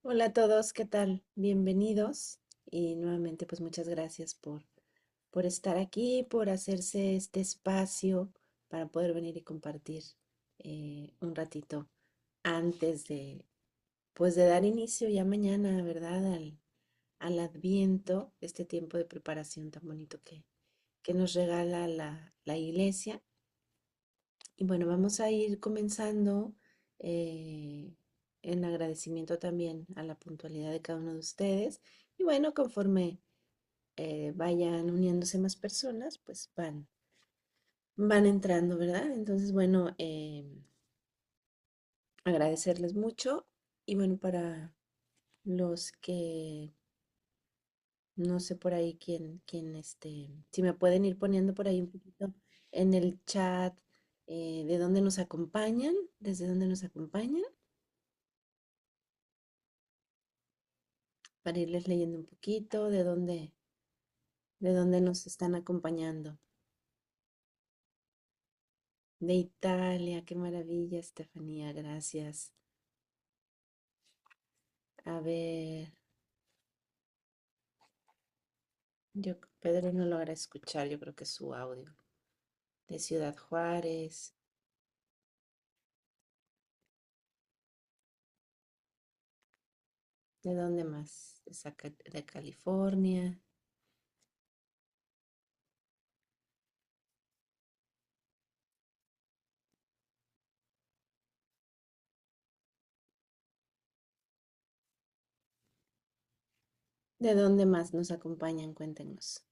Hola a todos, ¿qué tal? Bienvenidos y nuevamente pues muchas gracias por estar aquí, por hacerse este espacio para poder venir y compartir un ratito antes de pues de dar inicio ya mañana, ¿verdad? Al Adviento, este tiempo de preparación tan bonito que nos regala la iglesia. Y bueno, vamos a ir comenzando eh, en agradecimiento también a la puntualidad de cada uno de ustedes. Y bueno, conforme vayan uniéndose más personas, pues van entrando, ¿verdad? Entonces, bueno, agradecerles mucho. Y bueno, para los que no sé por ahí si me pueden ir poniendo por ahí un poquito en el chat de dónde nos acompañan, desde dónde nos acompañan. Para irles leyendo un poquito de dónde nos están acompañando. De Italia, qué maravilla, Estefanía, gracias. A ver, Pedro no logra escuchar, yo creo que es su audio. De Ciudad Juárez, ¿de dónde más? De California. ¿De dónde más nos acompañan? Cuéntenos.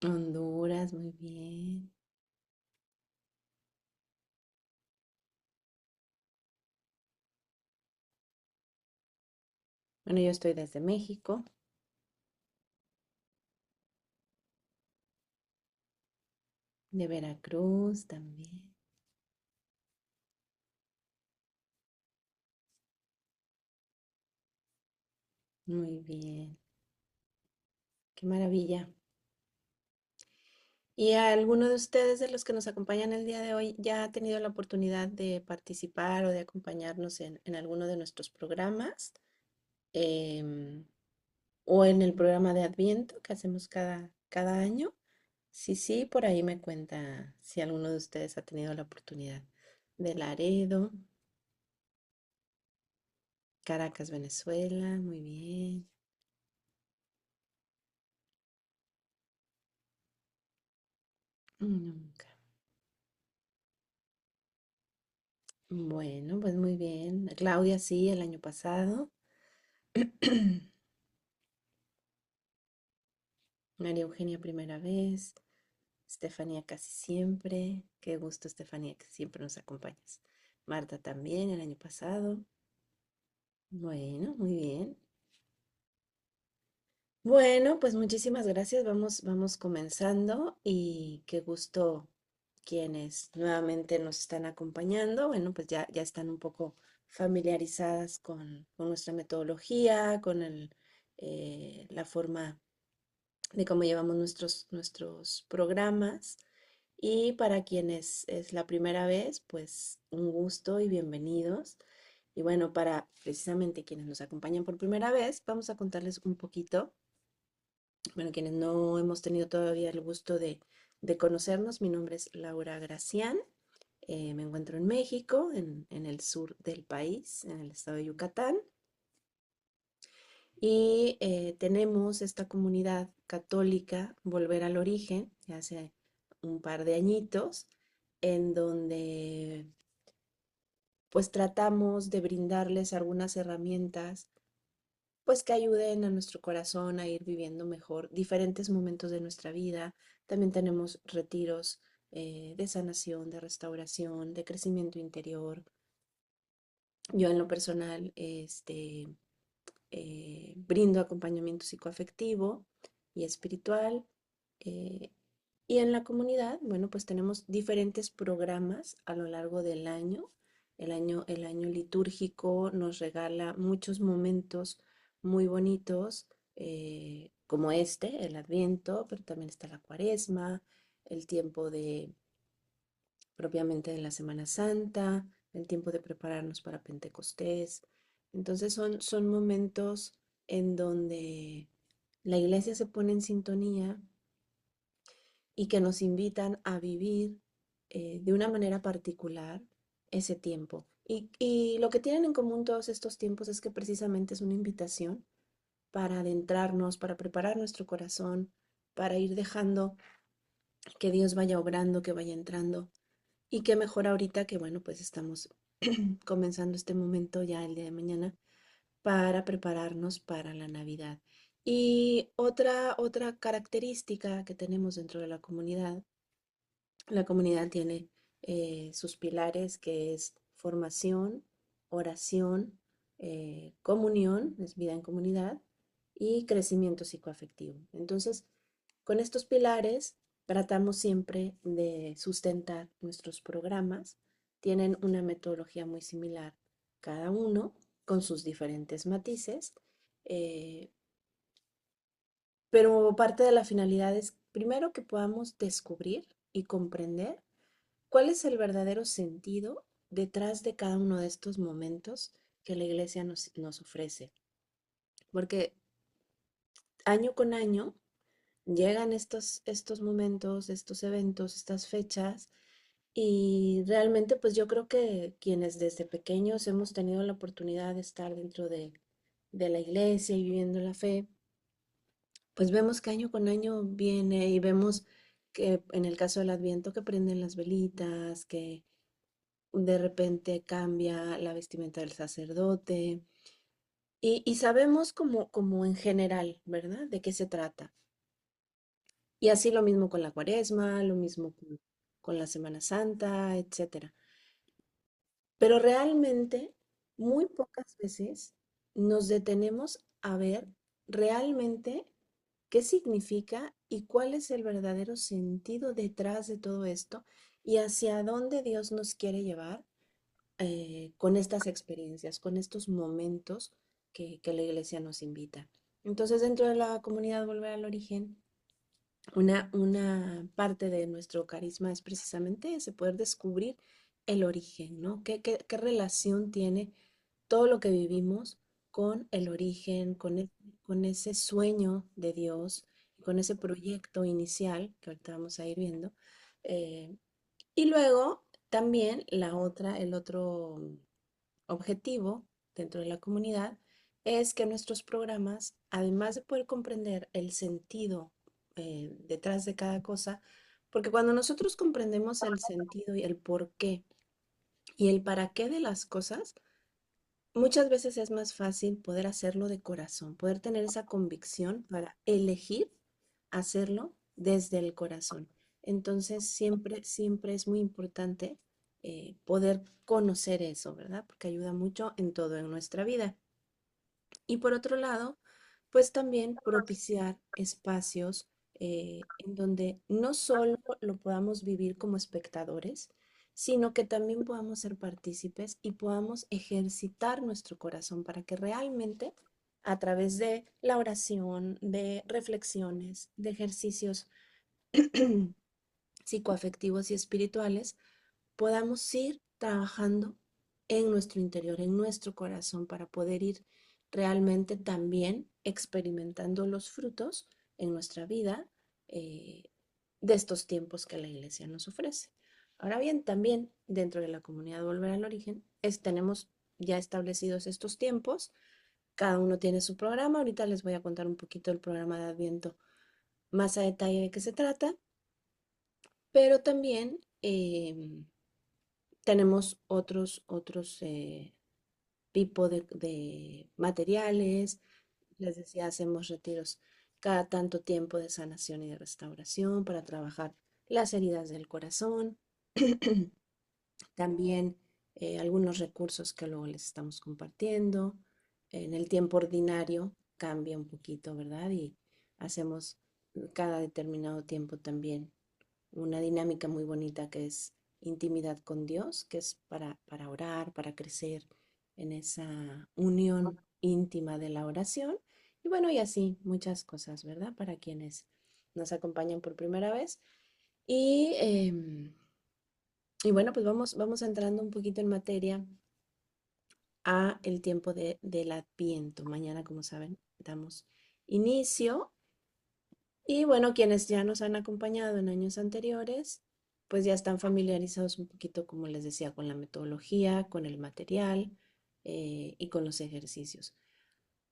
Honduras, muy bien. Bueno, yo estoy desde México, de Veracruz también. Muy bien, qué maravilla. ¿Y alguno de ustedes, de los que nos acompañan el día de hoy, ya ha tenido la oportunidad de participar o de acompañarnos en alguno de nuestros programas? Em, o en el programa de Adviento que hacemos cada año. Sí, sí, por ahí me cuenta si alguno de ustedes ha tenido la oportunidad. De Laredo, Caracas, Venezuela, muy bien. Nunca. Bueno, pues muy bien. Claudia, sí, el año pasado. María Eugenia, primera vez. Estefanía, casi siempre. Qué gusto, Estefanía, que siempre nos acompañas. Marta también, el año pasado. Bueno, muy bien. Bueno, pues muchísimas gracias. Vamos comenzando y qué gusto quienes nuevamente nos están acompañando. Bueno, pues ya están un poco familiarizadas con nuestra metodología, la forma de cómo llevamos nuestros programas. Y para quienes es la primera vez, pues un gusto y bienvenidos. Y bueno, para precisamente quienes nos acompañan por primera vez, vamos a contarles un poquito, bueno, quienes no hemos tenido todavía el gusto de conocernos. Mi nombre es Laura Gracián. Me encuentro en México, en el sur del país, en el estado de Yucatán. Y tenemos esta comunidad católica, Volver al Origen, ya hace un par de añitos, en donde pues tratamos de brindarles algunas herramientas pues que ayuden a nuestro corazón a ir viviendo mejor diferentes momentos de nuestra vida. También tenemos retiros de sanación, de restauración, de crecimiento interior. Yo en lo personal brindo acompañamiento psicoafectivo y espiritual. eh, y en la comunidad, bueno, pues tenemos diferentes programas a lo largo del año. El año litúrgico nos regala muchos momentos muy bonitos, como este, el Adviento, pero también está la Cuaresma, el tiempo de propiamente de la Semana Santa, el tiempo de prepararnos para Pentecostés. Entonces son momentos en donde la iglesia se pone en sintonía y que nos invitan a vivir de una manera particular ese tiempo. Y lo que tienen en común todos estos tiempos es que precisamente es una invitación para adentrarnos, para preparar nuestro corazón, para ir dejando que Dios vaya obrando, que vaya entrando. Y qué mejor ahorita que, bueno, pues estamos comenzando este momento ya el día de mañana para prepararnos para la Navidad. Y otra característica que tenemos dentro de la comunidad tiene sus pilares que es formación, oración, comunión, es vida en comunidad y crecimiento psicoafectivo. Entonces, con estos pilares tratamos siempre de sustentar nuestros programas. Tienen una metodología muy similar cada uno, con sus diferentes matices, eh, pero parte de la finalidad es primero que podamos descubrir y comprender cuál es el verdadero sentido detrás de cada uno de estos momentos que la iglesia nos ofrece. Porque año con año llegan estos momentos, estos eventos, estas fechas, y realmente pues yo creo que quienes desde pequeños hemos tenido la oportunidad de estar dentro de la iglesia y viviendo la fe, pues vemos que año con año viene y vemos que en el caso del Adviento que prenden las velitas, que de repente cambia la vestimenta del sacerdote y sabemos como en general, ¿verdad? De qué se trata. Y así lo mismo con la Cuaresma, lo mismo con la Semana Santa, etcétera. Pero realmente, muy pocas veces nos detenemos a ver realmente qué significa y cuál es el verdadero sentido detrás de todo esto y hacia dónde Dios nos quiere llevar con estas experiencias, con estos momentos que la iglesia nos invita. Entonces, dentro de la comunidad Volver al Origen, una parte de nuestro carisma es precisamente ese, poder descubrir el origen, ¿no? ¿Qué relación tiene todo lo que vivimos con el origen, con ese sueño de Dios, con ese proyecto inicial que ahorita vamos a ir viendo? eh, y luego también el otro objetivo dentro de la comunidad es que nuestros programas, además de poder comprender el sentido detrás de cada cosa, porque cuando nosotros comprendemos el sentido y el por qué y el para qué de las cosas, muchas veces es más fácil poder hacerlo de corazón, poder tener esa convicción para elegir hacerlo desde el corazón. Entonces, siempre es muy importante poder conocer eso, ¿verdad? Porque ayuda mucho en todo en nuestra vida. Y por otro lado, pues también propiciar espacios en donde no solo lo podamos vivir como espectadores, sino que también podamos ser partícipes y podamos ejercitar nuestro corazón para que realmente a través de la oración, de reflexiones, de ejercicios psicoafectivos y espirituales, podamos ir trabajando en nuestro interior, en nuestro corazón, para poder ir realmente también experimentando los frutos en nuestra vida eh, de estos tiempos que la iglesia nos ofrece. Ahora bien, también dentro de la comunidad Volver al Origen tenemos ya establecidos estos tiempos, cada uno tiene su programa, ahorita les voy a contar un poquito el programa de Adviento más a detalle de qué se trata, pero también tenemos otros tipos de materiales. Les decía, hacemos retiros cada tanto tiempo de sanación y de restauración para trabajar las heridas del corazón. También algunos recursos que luego les estamos compartiendo. En el tiempo ordinario cambia un poquito, ¿verdad? Y hacemos cada determinado tiempo también una dinámica muy bonita que es intimidad con Dios, que es para orar, para crecer en esa unión íntima de la oración. Y bueno, y así muchas cosas, ¿verdad? Para quienes nos acompañan por primera vez. Y, y bueno, pues vamos entrando un poquito en materia a el tiempo del Adviento. Mañana, como saben, damos inicio. Y bueno, quienes ya nos han acompañado en años anteriores, pues ya están familiarizados un poquito, como les decía, con la metodología, con el material y con los ejercicios.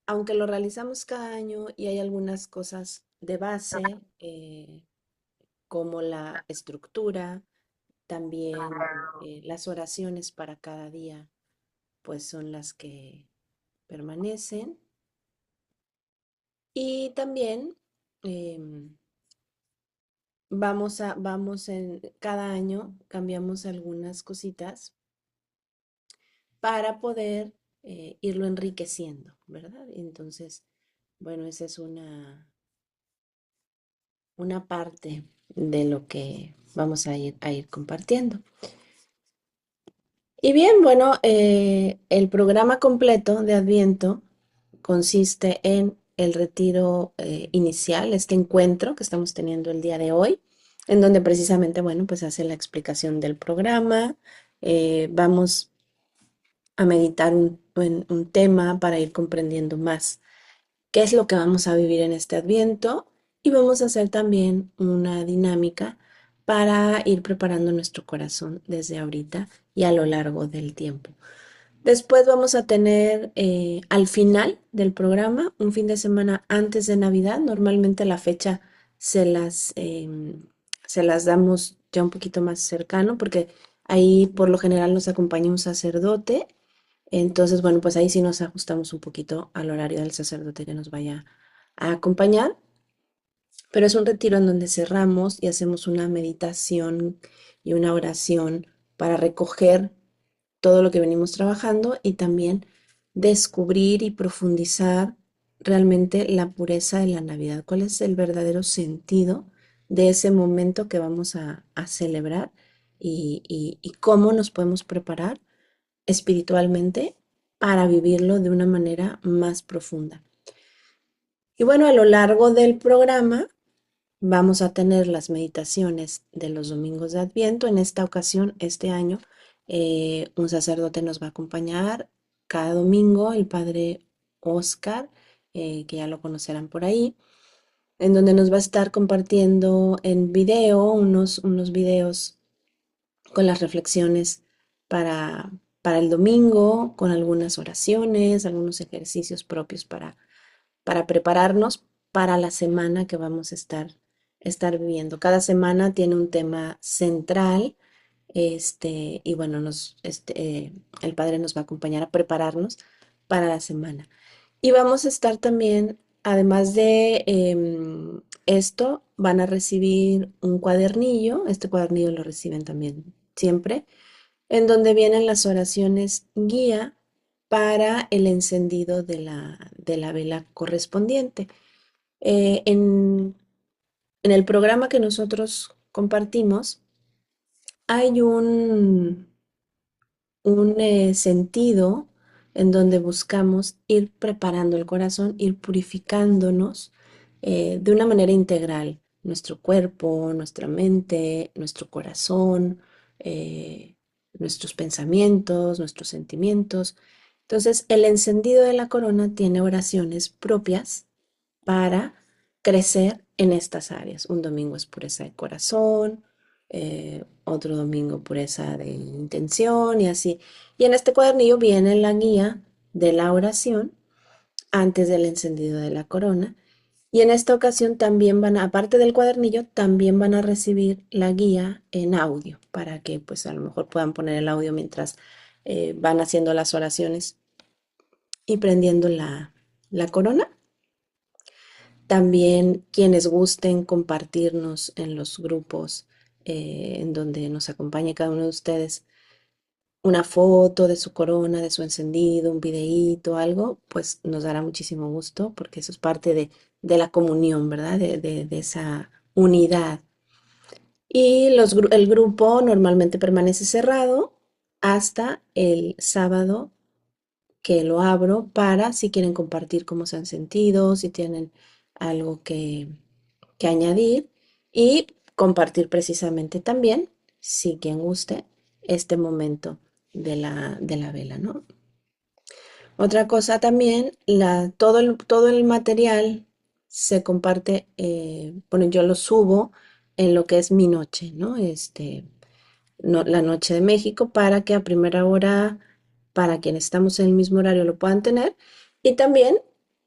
Aunque lo realizamos cada año y hay algunas cosas de base, como la estructura, también las oraciones para cada día, pues son las que permanecen. Y también vamos en cada año, cambiamos algunas cositas para poder irlo enriqueciendo, ¿verdad? Entonces, bueno, esa es una parte de lo que vamos a ir compartiendo. Y bien, bueno, el programa completo de Adviento consiste en el retiro inicial, este encuentro que estamos teniendo el día de hoy, en donde precisamente, bueno, pues hace la explicación del programa. Vamos a meditar un tema para ir comprendiendo más qué es lo que vamos a vivir en este Adviento y vamos a hacer también una dinámica para ir preparando nuestro corazón desde ahorita y a lo largo del tiempo. Después vamos a tener al final del programa, un fin de semana antes de Navidad. Normalmente la fecha se las, se las damos ya un poquito más cercano porque ahí por lo general nos acompaña un sacerdote. Entonces, bueno, pues ahí sí nos ajustamos un poquito al horario del sacerdote que nos vaya a acompañar. Pero es un retiro en donde cerramos y hacemos una meditación y una oración para recoger todo lo que venimos trabajando y también descubrir y profundizar realmente la pureza de la Navidad. ¿Cuál es el verdadero sentido de ese momento que vamos a celebrar y cómo nos podemos preparar espiritualmente para vivirlo de una manera más profunda? Y bueno, a lo largo del programa vamos a tener las meditaciones de los domingos de Adviento. En esta ocasión, este año, un sacerdote nos va a acompañar cada domingo, el padre Oscar, que ya lo conocerán por ahí, en donde nos va a estar compartiendo en video unos videos con las reflexiones para el domingo, con algunas oraciones, algunos ejercicios propios para prepararnos para la semana que vamos a estar viviendo. Cada semana tiene un tema central, y bueno, el Padre nos va a acompañar a prepararnos para la semana. Y vamos a estar también, además de esto, van a recibir un cuadernillo, este cuadernillo lo reciben también siempre, en donde vienen las oraciones guía para el encendido de la vela correspondiente. Eh, en, en el programa que nosotros compartimos hay un sentido en donde buscamos ir preparando el corazón, ir purificándonos de una manera integral, nuestro cuerpo, nuestra mente, nuestro corazón, eh, nuestros pensamientos, nuestros sentimientos. Entonces, el encendido de la corona tiene oraciones propias para crecer en estas áreas. Un domingo es pureza de corazón, otro domingo pureza de intención y así. Y en este cuadernillo viene la guía de la oración antes del encendido de la corona. Y en esta ocasión también aparte del cuadernillo, también van a recibir la guía en audio para que pues a lo mejor puedan poner el audio mientras van haciendo las oraciones y prendiendo la corona. También quienes gusten compartirnos en los grupos en donde nos acompañe cada uno de ustedes una foto de su corona, de su encendido, un videíto, algo, pues nos dará muchísimo gusto porque eso es parte de la comunión, ¿verdad? De esa unidad. Y el grupo normalmente permanece cerrado hasta el sábado que lo abro para si quieren compartir cómo se han sentido, si tienen algo que añadir y compartir precisamente también, si quien guste, este momento de la vela, ¿no? Otra cosa también, todo el material se comparte, bueno, yo lo subo en lo que es mi noche, ¿no? La noche de México para que a primera hora, para quienes estamos en el mismo horario, lo puedan tener. Y también,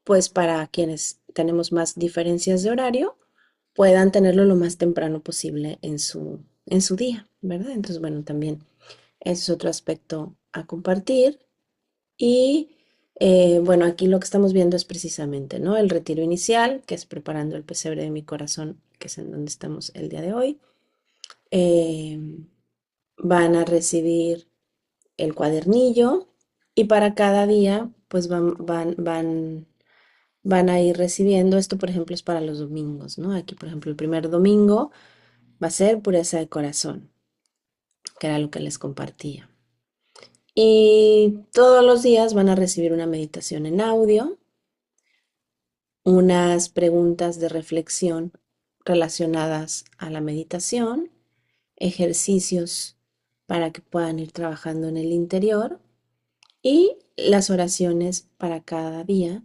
pues para quienes tenemos más diferencias de horario, puedan tenerlo lo más temprano posible en su día, ¿verdad? Entonces, bueno, también ese es otro aspecto a compartir. Y bueno, aquí lo que estamos viendo es precisamente, ¿no? El retiro inicial, que es preparando el pesebre de mi corazón, que es en donde estamos el día de hoy. Em, Van a recibir el cuadernillo y para cada día, pues van a ir recibiendo. Esto, por ejemplo, es para los domingos, ¿no? Aquí, por ejemplo, el primer domingo va a ser pureza de corazón, que era lo que les compartía. Y todos los días van a recibir una meditación en audio, unas preguntas de reflexión relacionadas a la meditación, ejercicios para que puedan ir trabajando en el interior y las oraciones para cada día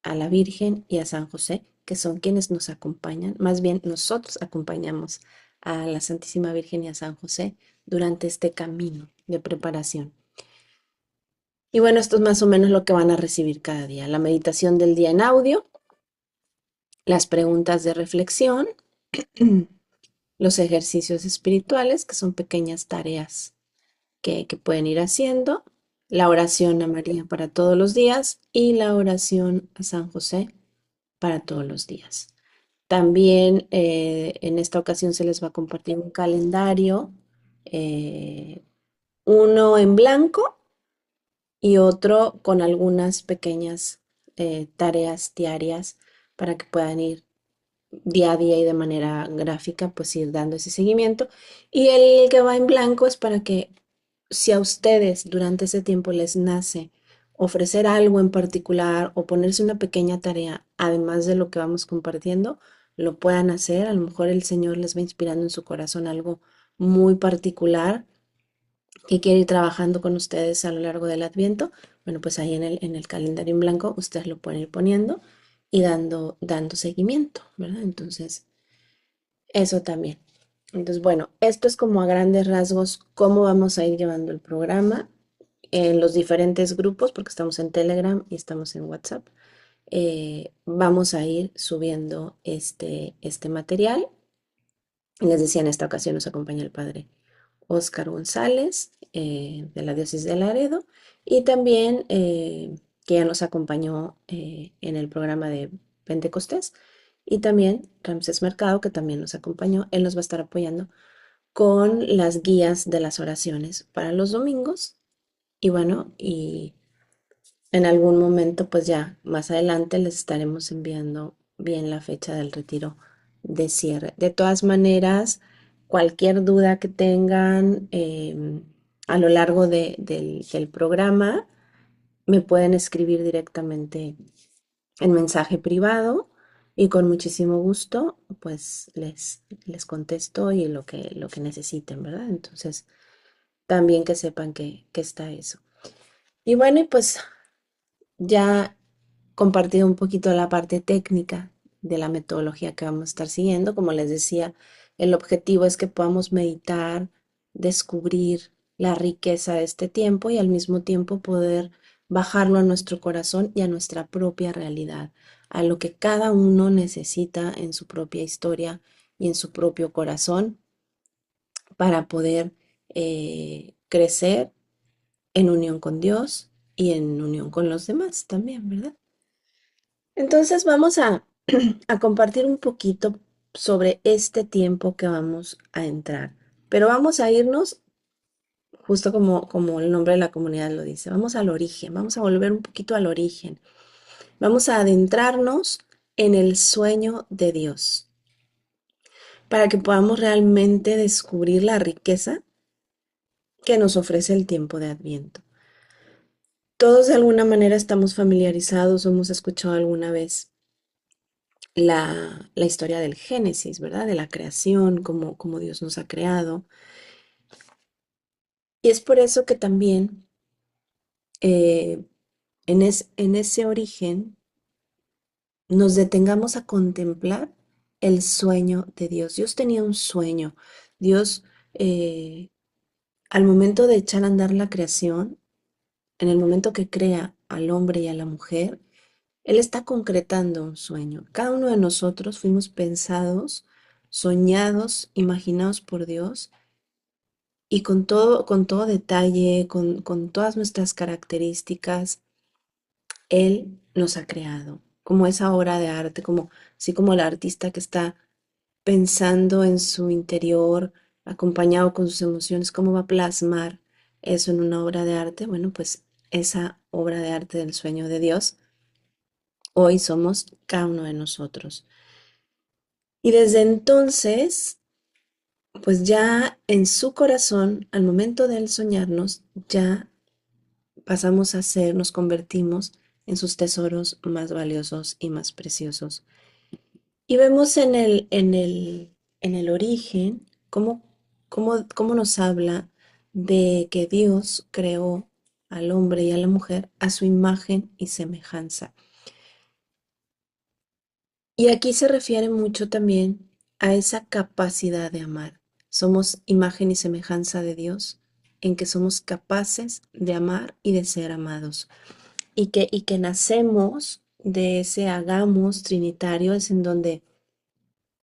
a la Virgen y a San José, que son quienes nos acompañan, más bien nosotros acompañamos a la Santísima Virgen y a San José durante este camino de preparación. Y bueno, esto es más o menos lo que van a recibir cada día. La meditación del día en audio, las preguntas de reflexión, los ejercicios espirituales, que son pequeñas tareas que pueden ir haciendo, la oración a María para todos los días y la oración a San José para todos los días. También en esta ocasión se les va a compartir un calendario, eh, uno en blanco y otro con algunas pequeñas tareas diarias para que puedan ir día a día y de manera gráfica, pues ir dando ese seguimiento. Y el que va en blanco es para que si a ustedes durante ese tiempo les nace ofrecer algo en particular o ponerse una pequeña tarea, además de lo que vamos compartiendo, lo puedan hacer. A lo mejor el Señor les va inspirando en su corazón algo muy particular que quiere ir trabajando con ustedes a lo largo del Adviento. Bueno, pues ahí en el calendario en blanco ustedes lo pueden ir poniendo y dando seguimiento, ¿verdad? Entonces, eso también. Entonces, bueno, esto es como a grandes rasgos cómo vamos a ir llevando el programa en los diferentes grupos, porque estamos en Telegram y estamos en WhatsApp. Vamos a ir subiendo este material. Les decía, en esta ocasión nos acompaña el padre Óscar González, de la diócesis de Laredo, y también que ya nos acompañó en el programa de Pentecostés, y también Ramsés Mercado, que también nos acompañó. Él nos va a estar apoyando con las guías de las oraciones para los domingos. Y bueno, y en algún momento, pues ya más adelante les estaremos enviando bien la fecha del retiro de cierre. De todas maneras, cualquier duda que tengan a lo largo del programa, me pueden escribir directamente en mensaje privado y con muchísimo gusto, pues les contesto y lo que necesiten, ¿verdad? Entonces, también que sepan que está eso. Y bueno, y pues ya compartido un poquito la parte técnica de la metodología que vamos a estar siguiendo. Como les decía, el objetivo es que podamos meditar, descubrir la riqueza de este tiempo y al mismo tiempo poder bajarlo a nuestro corazón y a nuestra propia realidad, a lo que cada uno necesita en su propia historia y en su propio corazón para poder crecer en unión con Dios y en unión con los demás también, ¿verdad? Entonces vamos a compartir un poquito sobre este tiempo que vamos a entrar, pero vamos a irnos justo como el nombre de la comunidad lo dice, vamos al origen, vamos a volver un poquito al origen, vamos a adentrarnos en el sueño de Dios para que podamos realmente descubrir la riqueza que nos ofrece el tiempo de Adviento. Todos de alguna manera estamos familiarizados o hemos escuchado alguna vez la historia del Génesis, ¿verdad? De la creación, cómo Dios nos ha creado. Y es por eso que también eh, en ese origen nos detengamos a contemplar el sueño de Dios. Dios tenía un sueño. Dios, eh, al momento de echar a andar la creación, en el momento que crea al hombre y a la mujer, Él está concretando un sueño. Cada uno de nosotros fuimos pensados, soñados, imaginados por Dios y con todo detalle, con todas nuestras características, Él nos ha creado. Como esa obra de arte, como así como el artista que está pensando en su interior, acompañado con sus emociones, cómo va a plasmar eso en una obra de arte. Bueno, pues esa obra de arte del sueño de Dios, hoy somos cada uno de nosotros. Y desde entonces, pues ya en su corazón, al momento de él soñarnos, ya pasamos a ser, nos convertimos en sus tesoros más valiosos y más preciosos. Y vemos en el origen cómo nos habla de que Dios creó al hombre y a la mujer a su imagen y semejanza. Y aquí se refiere mucho también a esa capacidad de amar. Somos imagen y semejanza de Dios en que somos capaces de amar y de ser amados. Y que nacemos de ese hagamos trinitario, es en donde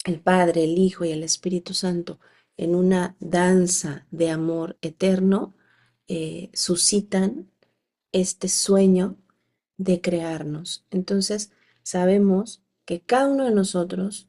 el Padre, el Hijo y el Espíritu Santo, en una danza de amor eterno, suscitan este sueño de crearnos. Entonces, sabemos que cada uno de nosotros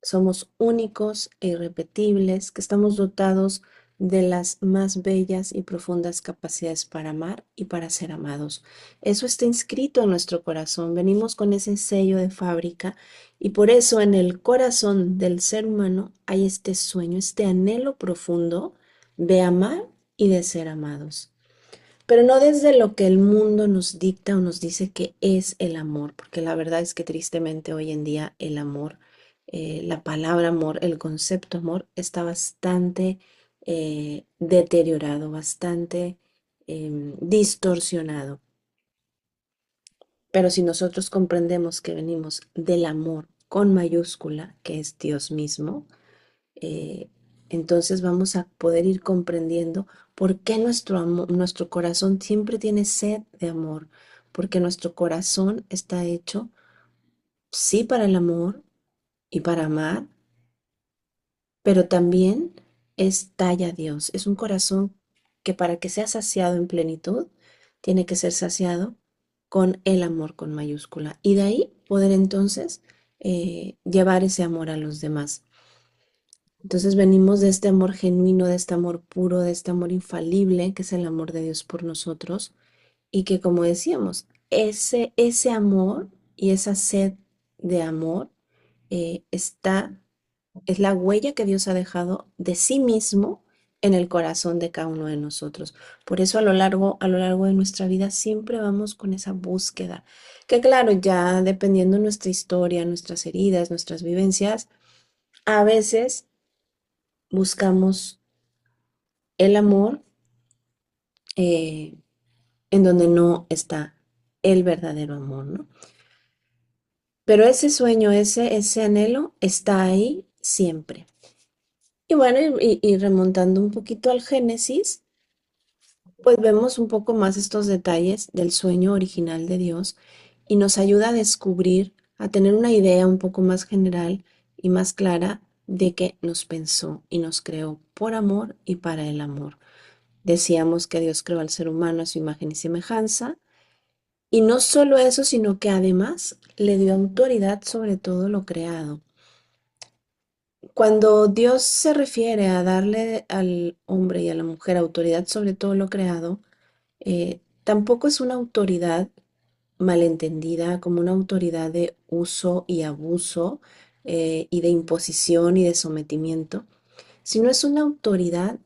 somos únicos e irrepetibles, que estamos dotados de las más bellas y profundas capacidades para amar y para ser amados. Eso está inscrito en nuestro corazón. Venimos con ese sello de fábrica y por eso en el corazón del ser humano hay este sueño, este anhelo profundo de amar y de ser amados. Pero no desde lo que el mundo nos dicta o nos dice que es el amor, porque la verdad es que tristemente hoy en día el amor, la palabra amor, el concepto amor está bastante deteriorado, bastante distorsionado. Pero si nosotros comprendemos que venimos del amor con mayúscula, que es Dios mismo, eh, entonces vamos a poder ir comprendiendo por qué nuestro corazón siempre tiene sed de amor, porque nuestro corazón está hecho, sí, para el amor y para amar, pero también es talla Dios. Es un corazón que para que sea saciado en plenitud, tiene que ser saciado con el amor con mayúscula. Y de ahí poder entonces llevar ese amor a los demás. Entonces venimos de este amor genuino, de este amor puro, de este amor infalible, que es el amor de Dios por nosotros, y que como decíamos, ese amor y esa sed de amor está, es la huella que Dios ha dejado de sí mismo en el corazón de cada uno de nosotros. Por eso a lo largo de nuestra vida siempre vamos con esa búsqueda, que claro, ya dependiendo de nuestra historia, nuestras heridas, nuestras vivencias, a veces buscamos el amor eh, en donde no está el verdadero amor, ¿no? Pero ese sueño, ese anhelo está ahí siempre. Y bueno, y remontando un poquito al Génesis, pues vemos un poco más estos detalles del sueño original de Dios y nos ayuda a descubrir, a tener una idea un poco más general y más clara de que nos pensó y nos creó por amor y para el amor. Decíamos que Dios creó al ser humano a su imagen y semejanza. Y no solo eso, sino que además le dio autoridad sobre todo lo creado. Cuando Dios se refiere a darle al hombre y a la mujer autoridad sobre todo lo creado, tampoco es una autoridad malentendida como una autoridad de uso y abuso y de imposición y de sometimiento, sino es una autoridad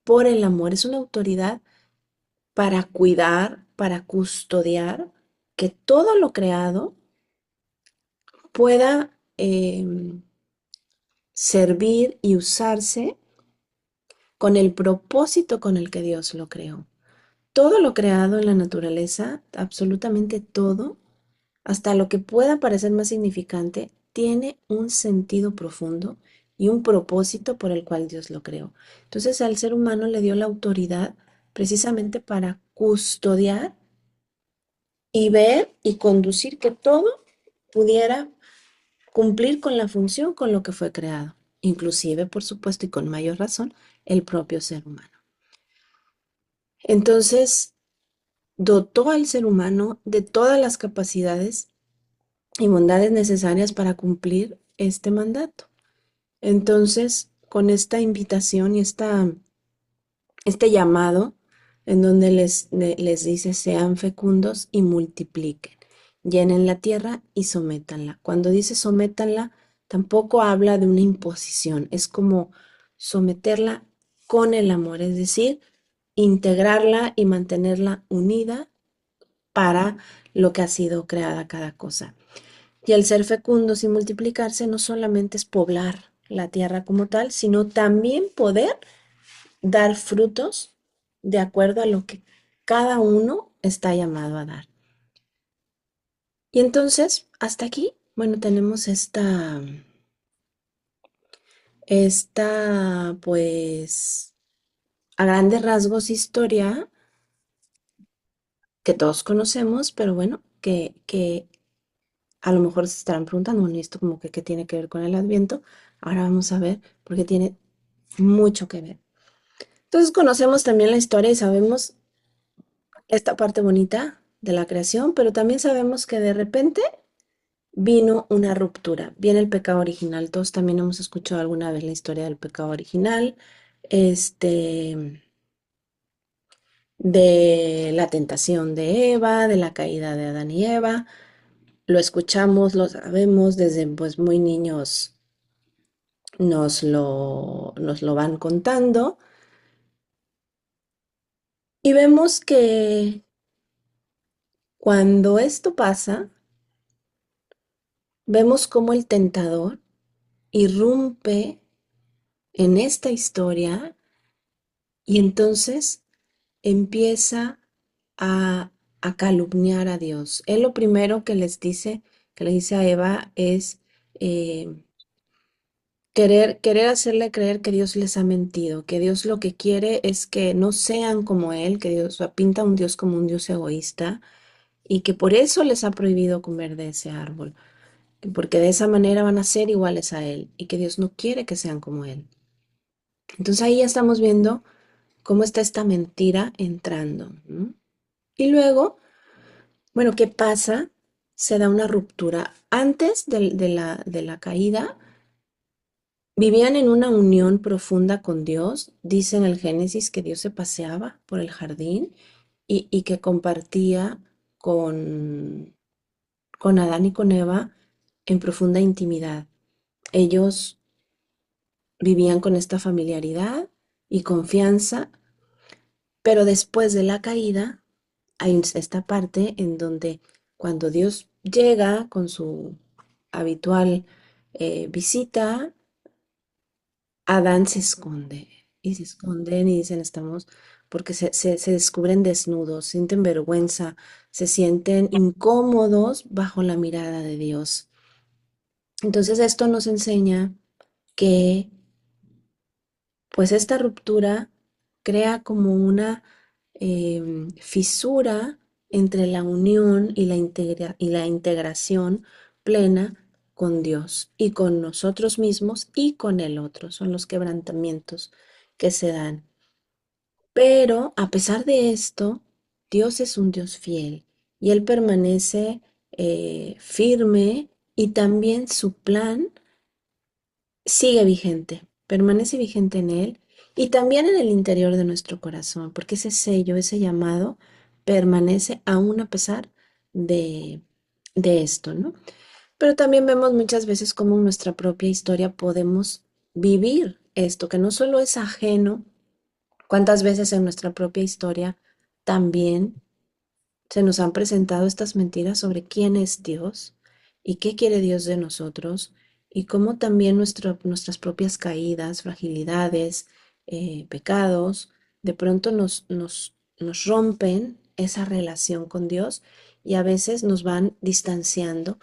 por el amor, es una autoridad para cuidar, para custodiar que todo lo creado pueda servir y usarse con el propósito con el que Dios lo creó. Todo lo creado en la naturaleza, absolutamente todo, hasta lo que pueda parecer más significante, tiene un sentido profundo y un propósito por el cual Dios lo creó. Entonces al ser humano le dio la autoridad precisamente para custodiar y ver y conducir que todo pudiera cumplir con la función con lo que fue creado, inclusive, por supuesto, y con mayor razón, el propio ser humano. Entonces, dotó al ser humano de todas las capacidades y bondades necesarias para cumplir este mandato. Entonces, con esta invitación y este llamado en donde les dice, sean fecundos y multipliquen, llenen la tierra y sométanla. Cuando dice sométanla, tampoco habla de una imposición, es como someterla con el amor, es decir, integrarla y mantenerla unida para lo que ha sido creada cada cosa. Y el ser fecundos y multiplicarse no solamente es poblar la tierra como tal, sino también poder dar frutos de acuerdo a lo que cada uno está llamado a dar. Y entonces, hasta aquí, bueno, tenemos pues, a grandes rasgos historia que todos conocemos, pero bueno, que a lo mejor se estarán preguntando, bueno, ¿y esto como que qué tiene que ver con el Adviento? Ahora vamos a ver, porque tiene mucho que ver. Entonces conocemos también la historia y sabemos esta parte bonita de la creación, pero también sabemos que de repente vino una ruptura, viene el pecado original. Todos también hemos escuchado alguna vez la historia del pecado original, este, de la tentación de Eva, de la caída de Adán y Eva. Lo escuchamos, lo sabemos desde pues muy niños nos lo van contando y vemos que cuando esto pasa, vemos cómo el tentador irrumpe en esta historia y entonces empieza a, a calumniar a Dios. Él lo primero que le dice a Eva es eh, querer hacerle creer que Dios les ha mentido, que Dios lo que quiere es que no sean como Él, que Dios, o sea, pinta a un Dios como un Dios egoísta y que por eso les ha prohibido comer de ese árbol, porque de esa manera van a ser iguales a Él y que Dios no quiere que sean como Él. Entonces ahí ya estamos viendo cómo está esta mentira entrando, ¿no? Y luego, bueno, ¿qué pasa? Se da una ruptura. Antes de la caída, vivían en una unión profunda con Dios. Dice en el Génesis que Dios se paseaba por el jardín y que compartía con, con Adán y con Eva en profunda intimidad. Ellos vivían con esta familiaridad y confianza, pero después de la caída hay esta parte en donde cuando Dios llega con su habitual visita, Adán se esconde y se esconden y dicen estamos, porque se descubren desnudos, sienten vergüenza, se sienten incómodos bajo la mirada de Dios. Entonces esto nos enseña que pues esta ruptura crea como una fisura entre la unión y la integración plena con Dios y con nosotros mismos y con el otro. Son los quebrantamientos que se dan. Pero a pesar de esto, Dios es un Dios fiel y Él permanece firme y también su plan sigue vigente, permanece vigente en Él y también en el interior de nuestro corazón, porque ese sello, ese llamado, permanece aún a pesar de, de esto, ¿no? Pero también vemos muchas veces cómo en nuestra propia historia podemos vivir esto, que no solo es ajeno, cuántas veces en nuestra propia historia también se nos han presentado estas mentiras sobre quién es Dios y qué quiere Dios de nosotros y cómo también nuestras propias caídas, fragilidades, pecados, de pronto nos rompen esa relación con Dios y a veces nos van distanciando,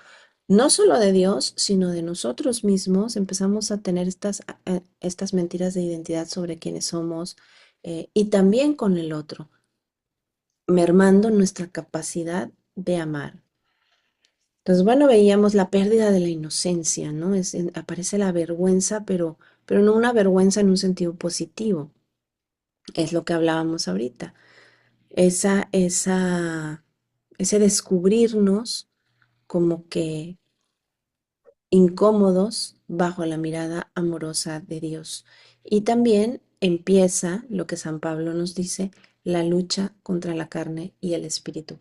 no solo de Dios, sino de nosotros mismos. Empezamos a tener estas mentiras de identidad sobre quiénes somos, y también con el otro, mermando nuestra capacidad de amar. Entonces, bueno, veíamos la pérdida de la inocencia, ¿no? Aparece la vergüenza, pero no una vergüenza en un sentido positivo. Es lo que hablábamos ahorita. Ese descubrirnos como que incómodos bajo la mirada amorosa de Dios. Y también empieza lo que San Pablo nos dice, la lucha contra la carne y el espíritu.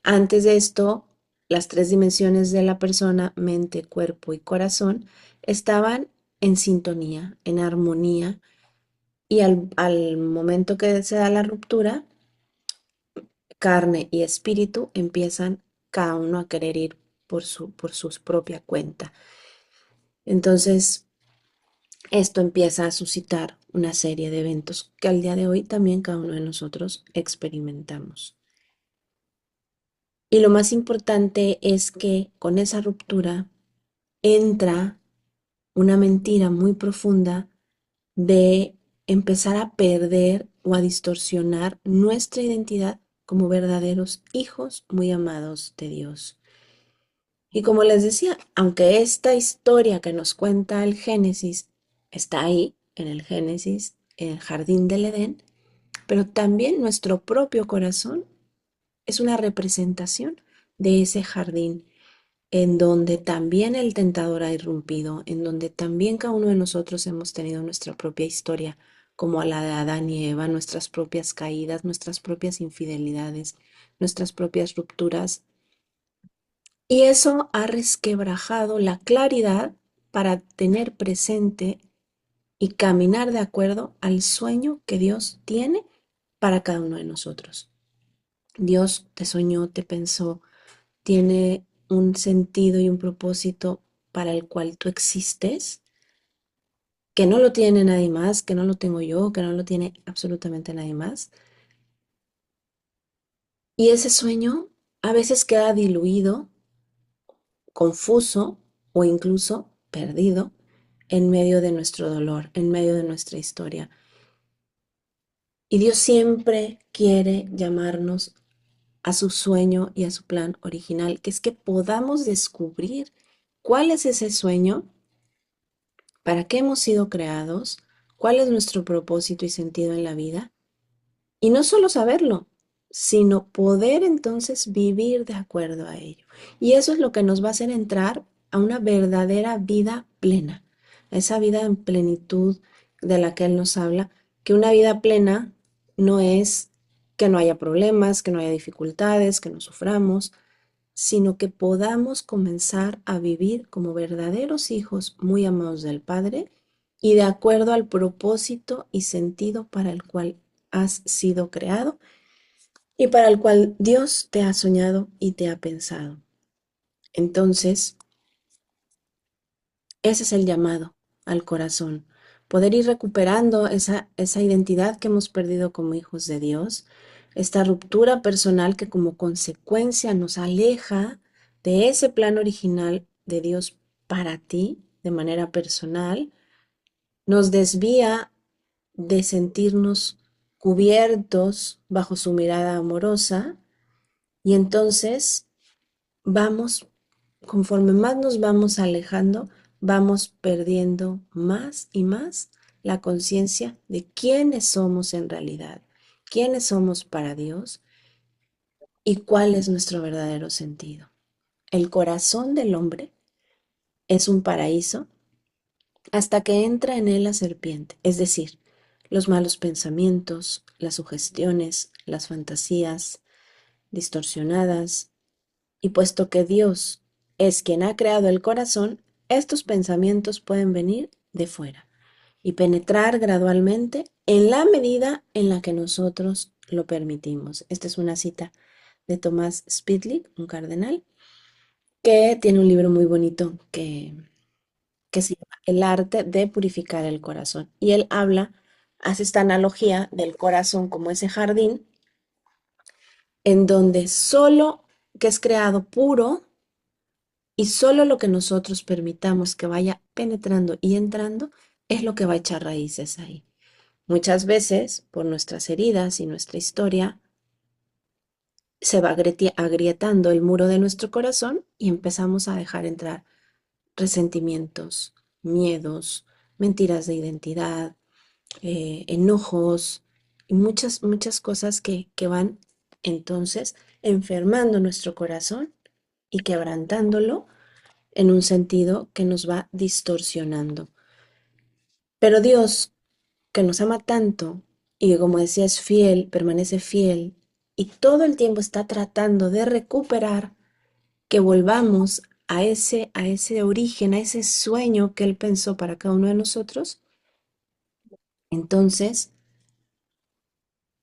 Antes de esto, las tres dimensiones de la persona, mente, cuerpo y corazón, estaban en sintonía, en armonía, y al momento que se da la ruptura, carne y espíritu empiezan cada uno a querer ir por su propia cuenta. Entonces, esto empieza a suscitar una serie de eventos que al día de hoy también cada uno de nosotros experimentamos. Y lo más importante es que con esa ruptura entra una mentira muy profunda de empezar a perder o a distorsionar nuestra identidad como verdaderos hijos muy amados de Dios. Y como les decía, aunque esta historia que nos cuenta el Génesis está ahí, en el Génesis, en el jardín del Edén, pero también nuestro propio corazón es una representación de ese jardín en donde también el tentador ha irrumpido, en donde también cada uno de nosotros hemos tenido nuestra propia historia, como a la de Adán y Eva, nuestras propias caídas, nuestras propias infidelidades, nuestras propias rupturas, y eso ha resquebrajado la claridad para tener presente y caminar de acuerdo al sueño que Dios tiene para cada uno de nosotros. Dios te soñó, te pensó, tiene un sentido y un propósito para el cual tú existes, que no lo tiene nadie más, que no lo tengo yo, que no lo tiene absolutamente nadie más. Y ese sueño a veces queda diluido, confuso o incluso perdido en medio de nuestro dolor, en medio de nuestra historia. Y Dios siempre quiere llamarnos a su sueño y a su plan original, que es que podamos descubrir cuál es ese sueño, para qué hemos sido creados, cuál es nuestro propósito y sentido en la vida. Y no solo saberlo, sino poder entonces vivir de acuerdo a ello. Y eso es lo que nos va a hacer entrar a una verdadera vida plena, a esa vida en plenitud de la que Él nos habla, que una vida plena no es que no haya problemas, que no haya dificultades, que no suframos, sino que podamos comenzar a vivir como verdaderos hijos muy amados del Padre y de acuerdo al propósito y sentido para el cual has sido creado y para el cual Dios te ha soñado y te ha pensado. Entonces, ese es el llamado al corazón, poder ir recuperando esa identidad que hemos perdido como hijos de Dios, esta ruptura personal que como consecuencia nos aleja de ese plan original de Dios para ti de manera personal, nos desvía de sentirnos cubiertos bajo su mirada amorosa y entonces vamos, conforme más nos vamos alejando, vamos perdiendo más y más la conciencia de quiénes somos en realidad, quiénes somos para Dios y cuál es nuestro verdadero sentido. El corazón del hombre es un paraíso hasta que entra en él la serpiente, es decir, los malos pensamientos, las sugestiones, las fantasías distorsionadas, y puesto que Dios es quien ha creado el corazón, estos pensamientos pueden venir de fuera. y penetrar gradualmente en la medida en la que nosotros lo permitimos. Esta es una cita de Tomás Spitlik, un cardenal, que tiene un libro muy bonito que se llama El arte de purificar el corazón. Y él hace esta analogía del corazón como ese jardín en donde solo que es creado puro y solo lo que nosotros permitamos que vaya penetrando y entrando es lo que va a echar raíces ahí. Muchas veces, por nuestras heridas y nuestra historia, se va agrietando el muro de nuestro corazón y empezamos a dejar entrar resentimientos, miedos, mentiras de identidad, enojos y muchas cosas que van entonces enfermando nuestro corazón y quebrantándolo en un sentido que nos va distorsionando. Pero Dios, que nos ama tanto y que como decía es fiel, permanece fiel y todo el tiempo está tratando de recuperar que volvamos a ese origen, a ese sueño que Él pensó para cada uno de nosotros, entonces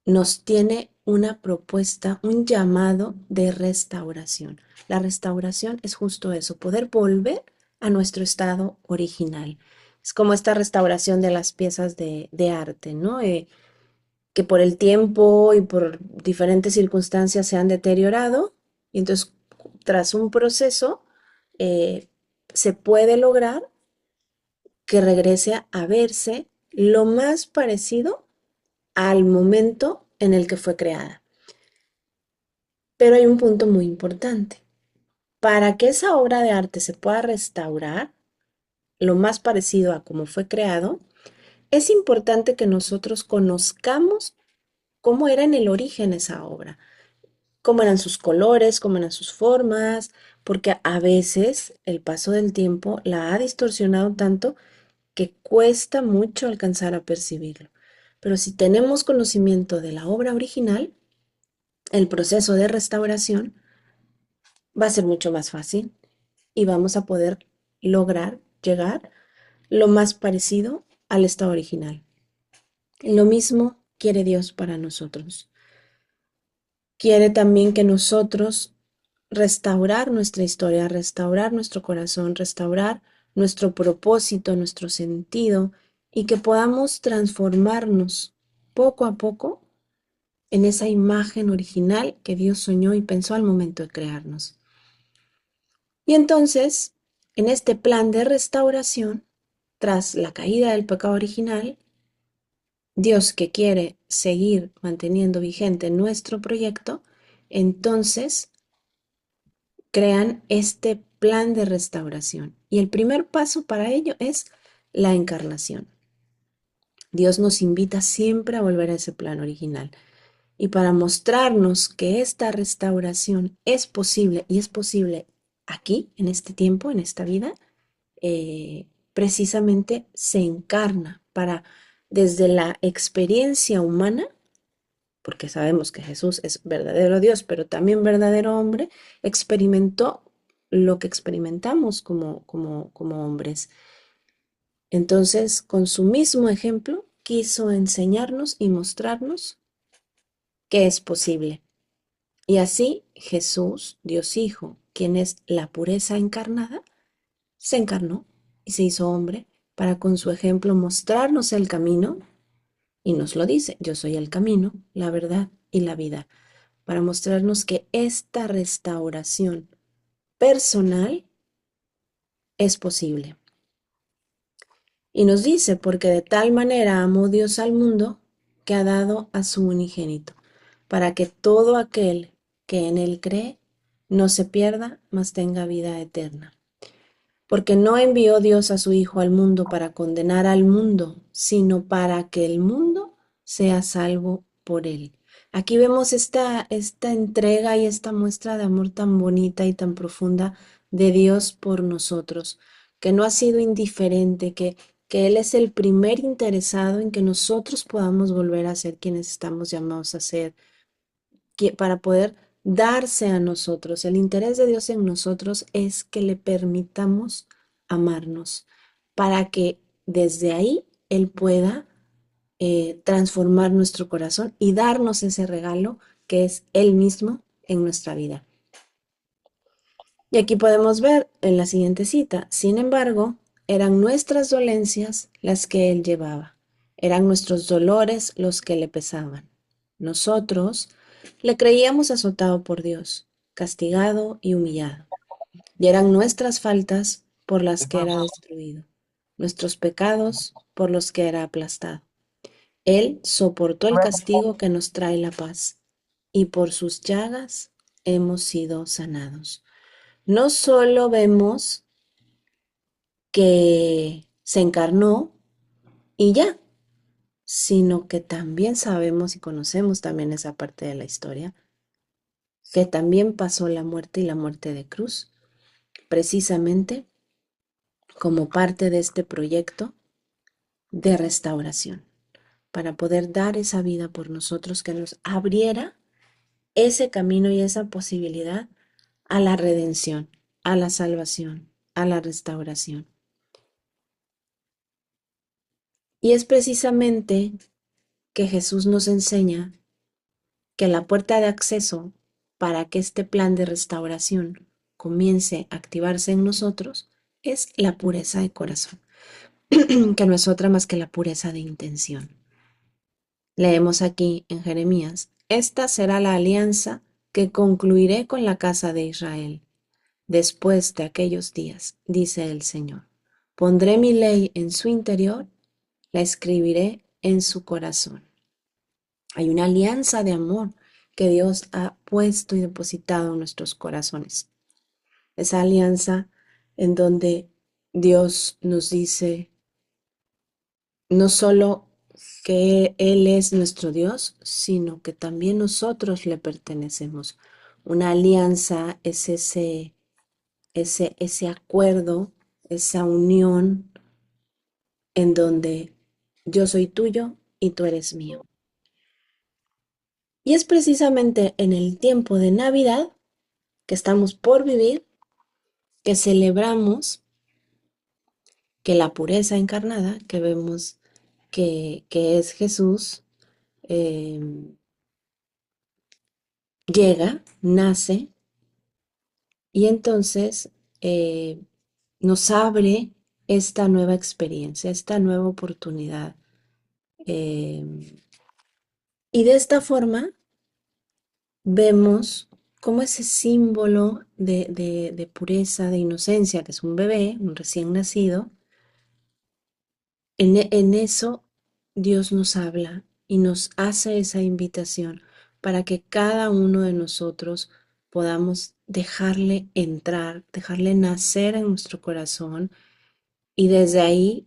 nos tiene una propuesta, un llamado de restauración. La restauración es justo eso, poder volver a nuestro estado original. Es como esta restauración de las piezas de arte, ¿no? Que por el tiempo y por diferentes circunstancias se han deteriorado y entonces tras un proceso eh, se puede lograr que regrese a verse lo más parecido al momento en el que fue creada. Pero hay un punto muy importante. Para que esa obra de arte se pueda restaurar lo más parecido a como fue creado, es importante que nosotros conozcamos cómo era en el origen esa obra, cómo eran sus colores, cómo eran sus formas, porque a veces el paso del tiempo la ha distorsionado tanto que cuesta mucho alcanzar a percibirlo. Pero si tenemos conocimiento de la obra original, el proceso de restauración va a ser mucho más fácil y vamos a poder lograr llegar lo más parecido al estado original. Lo mismo quiere Dios para nosotros. Quiere también que nosotros restaurar nuestra historia, restaurar nuestro corazón, restaurar nuestro propósito, nuestro sentido y que podamos transformarnos poco a poco en esa imagen original que Dios soñó y pensó al momento de crearnos. Y entonces, en este plan de restauración, tras la caída del pecado original, Dios que quiere seguir manteniendo vigente nuestro proyecto, entonces crean este plan de restauración. Y el primer paso para ello es la encarnación. Dios nos invita siempre a volver a ese plan original. Y para mostrarnos que esta restauración es posible y es posible aquí, en este tiempo, en esta vida, precisamente se encarna para, desde la experiencia humana, porque sabemos que Jesús es verdadero Dios, pero también verdadero hombre, experimentó lo que experimentamos como hombres. Entonces, con su mismo ejemplo, quiso enseñarnos y mostrarnos que es posible. Y así Jesús, Dios Hijo, quien es la pureza encarnada, se encarnó y se hizo hombre para con su ejemplo mostrarnos el camino, y nos lo dice, yo soy el camino, la verdad y la vida, para mostrarnos que esta restauración personal es posible. Y nos dice, porque de tal manera amó Dios al mundo que ha dado a su unigénito, para que todo aquel que en él cree no se pierda, mas tenga vida eterna. Porque no envió Dios a su Hijo al mundo para condenar al mundo, sino para que el mundo sea salvo por él. Aquí vemos esta entrega y esta muestra de amor tan bonita y tan profunda de Dios por nosotros, que no ha sido indiferente, que Él es el primer interesado en que nosotros podamos volver a ser quienes estamos llamados a ser, para poder darse a nosotros. El interés de Dios en nosotros es que le permitamos amarnos, para que desde ahí Él pueda transformar nuestro corazón y darnos ese regalo que es Él mismo en nuestra vida. Y aquí podemos ver en la siguiente cita, sin embargo, eran nuestras dolencias las que Él llevaba, eran nuestros dolores los que le pesaban. Nosotros le creíamos azotado por Dios, castigado y humillado, y eran nuestras faltas por las que era destruido, nuestros pecados por los que era aplastado. Él soportó el castigo que nos trae la paz, y por sus llagas hemos sido sanados. No solo vemos que se encarnó y ya, sino que también sabemos y conocemos también esa parte de la historia, que también pasó la muerte y la muerte de cruz, precisamente como parte de este proyecto de restauración, para poder dar esa vida por nosotros, que nos abriera ese camino y esa posibilidad a la redención, a la salvación, a la restauración. Y es precisamente que Jesús nos enseña que la puerta de acceso para que este plan de restauración comience a activarse en nosotros es la pureza de corazón, que no es otra más que la pureza de intención. Leemos aquí en Jeremías, esta será la alianza que concluiré con la casa de Israel después de aquellos días, dice el Señor. Pondré mi ley en su interior, la escribiré en su corazón. Hay una alianza de amor que Dios ha puesto y depositado en nuestros corazones. Esa alianza en donde Dios nos dice no solo que Él es nuestro Dios, sino que también nosotros le pertenecemos. Una alianza es ese acuerdo, esa unión en donde yo soy tuyo y tú eres mío. Y es precisamente en el tiempo de Navidad que estamos por vivir que celebramos que la pureza encarnada que vemos que es Jesús, eh, llega, nace y entonces eh, nos abre esta nueva experiencia, esta nueva oportunidad. eh, y de esta forma vemos cómo ese símbolo de pureza, de inocencia, que es un bebé, un recién nacido, en eso Dios nos habla y nos hace esa invitación para que cada uno de nosotros podamos dejarle entrar, dejarle nacer en nuestro corazón y desde ahí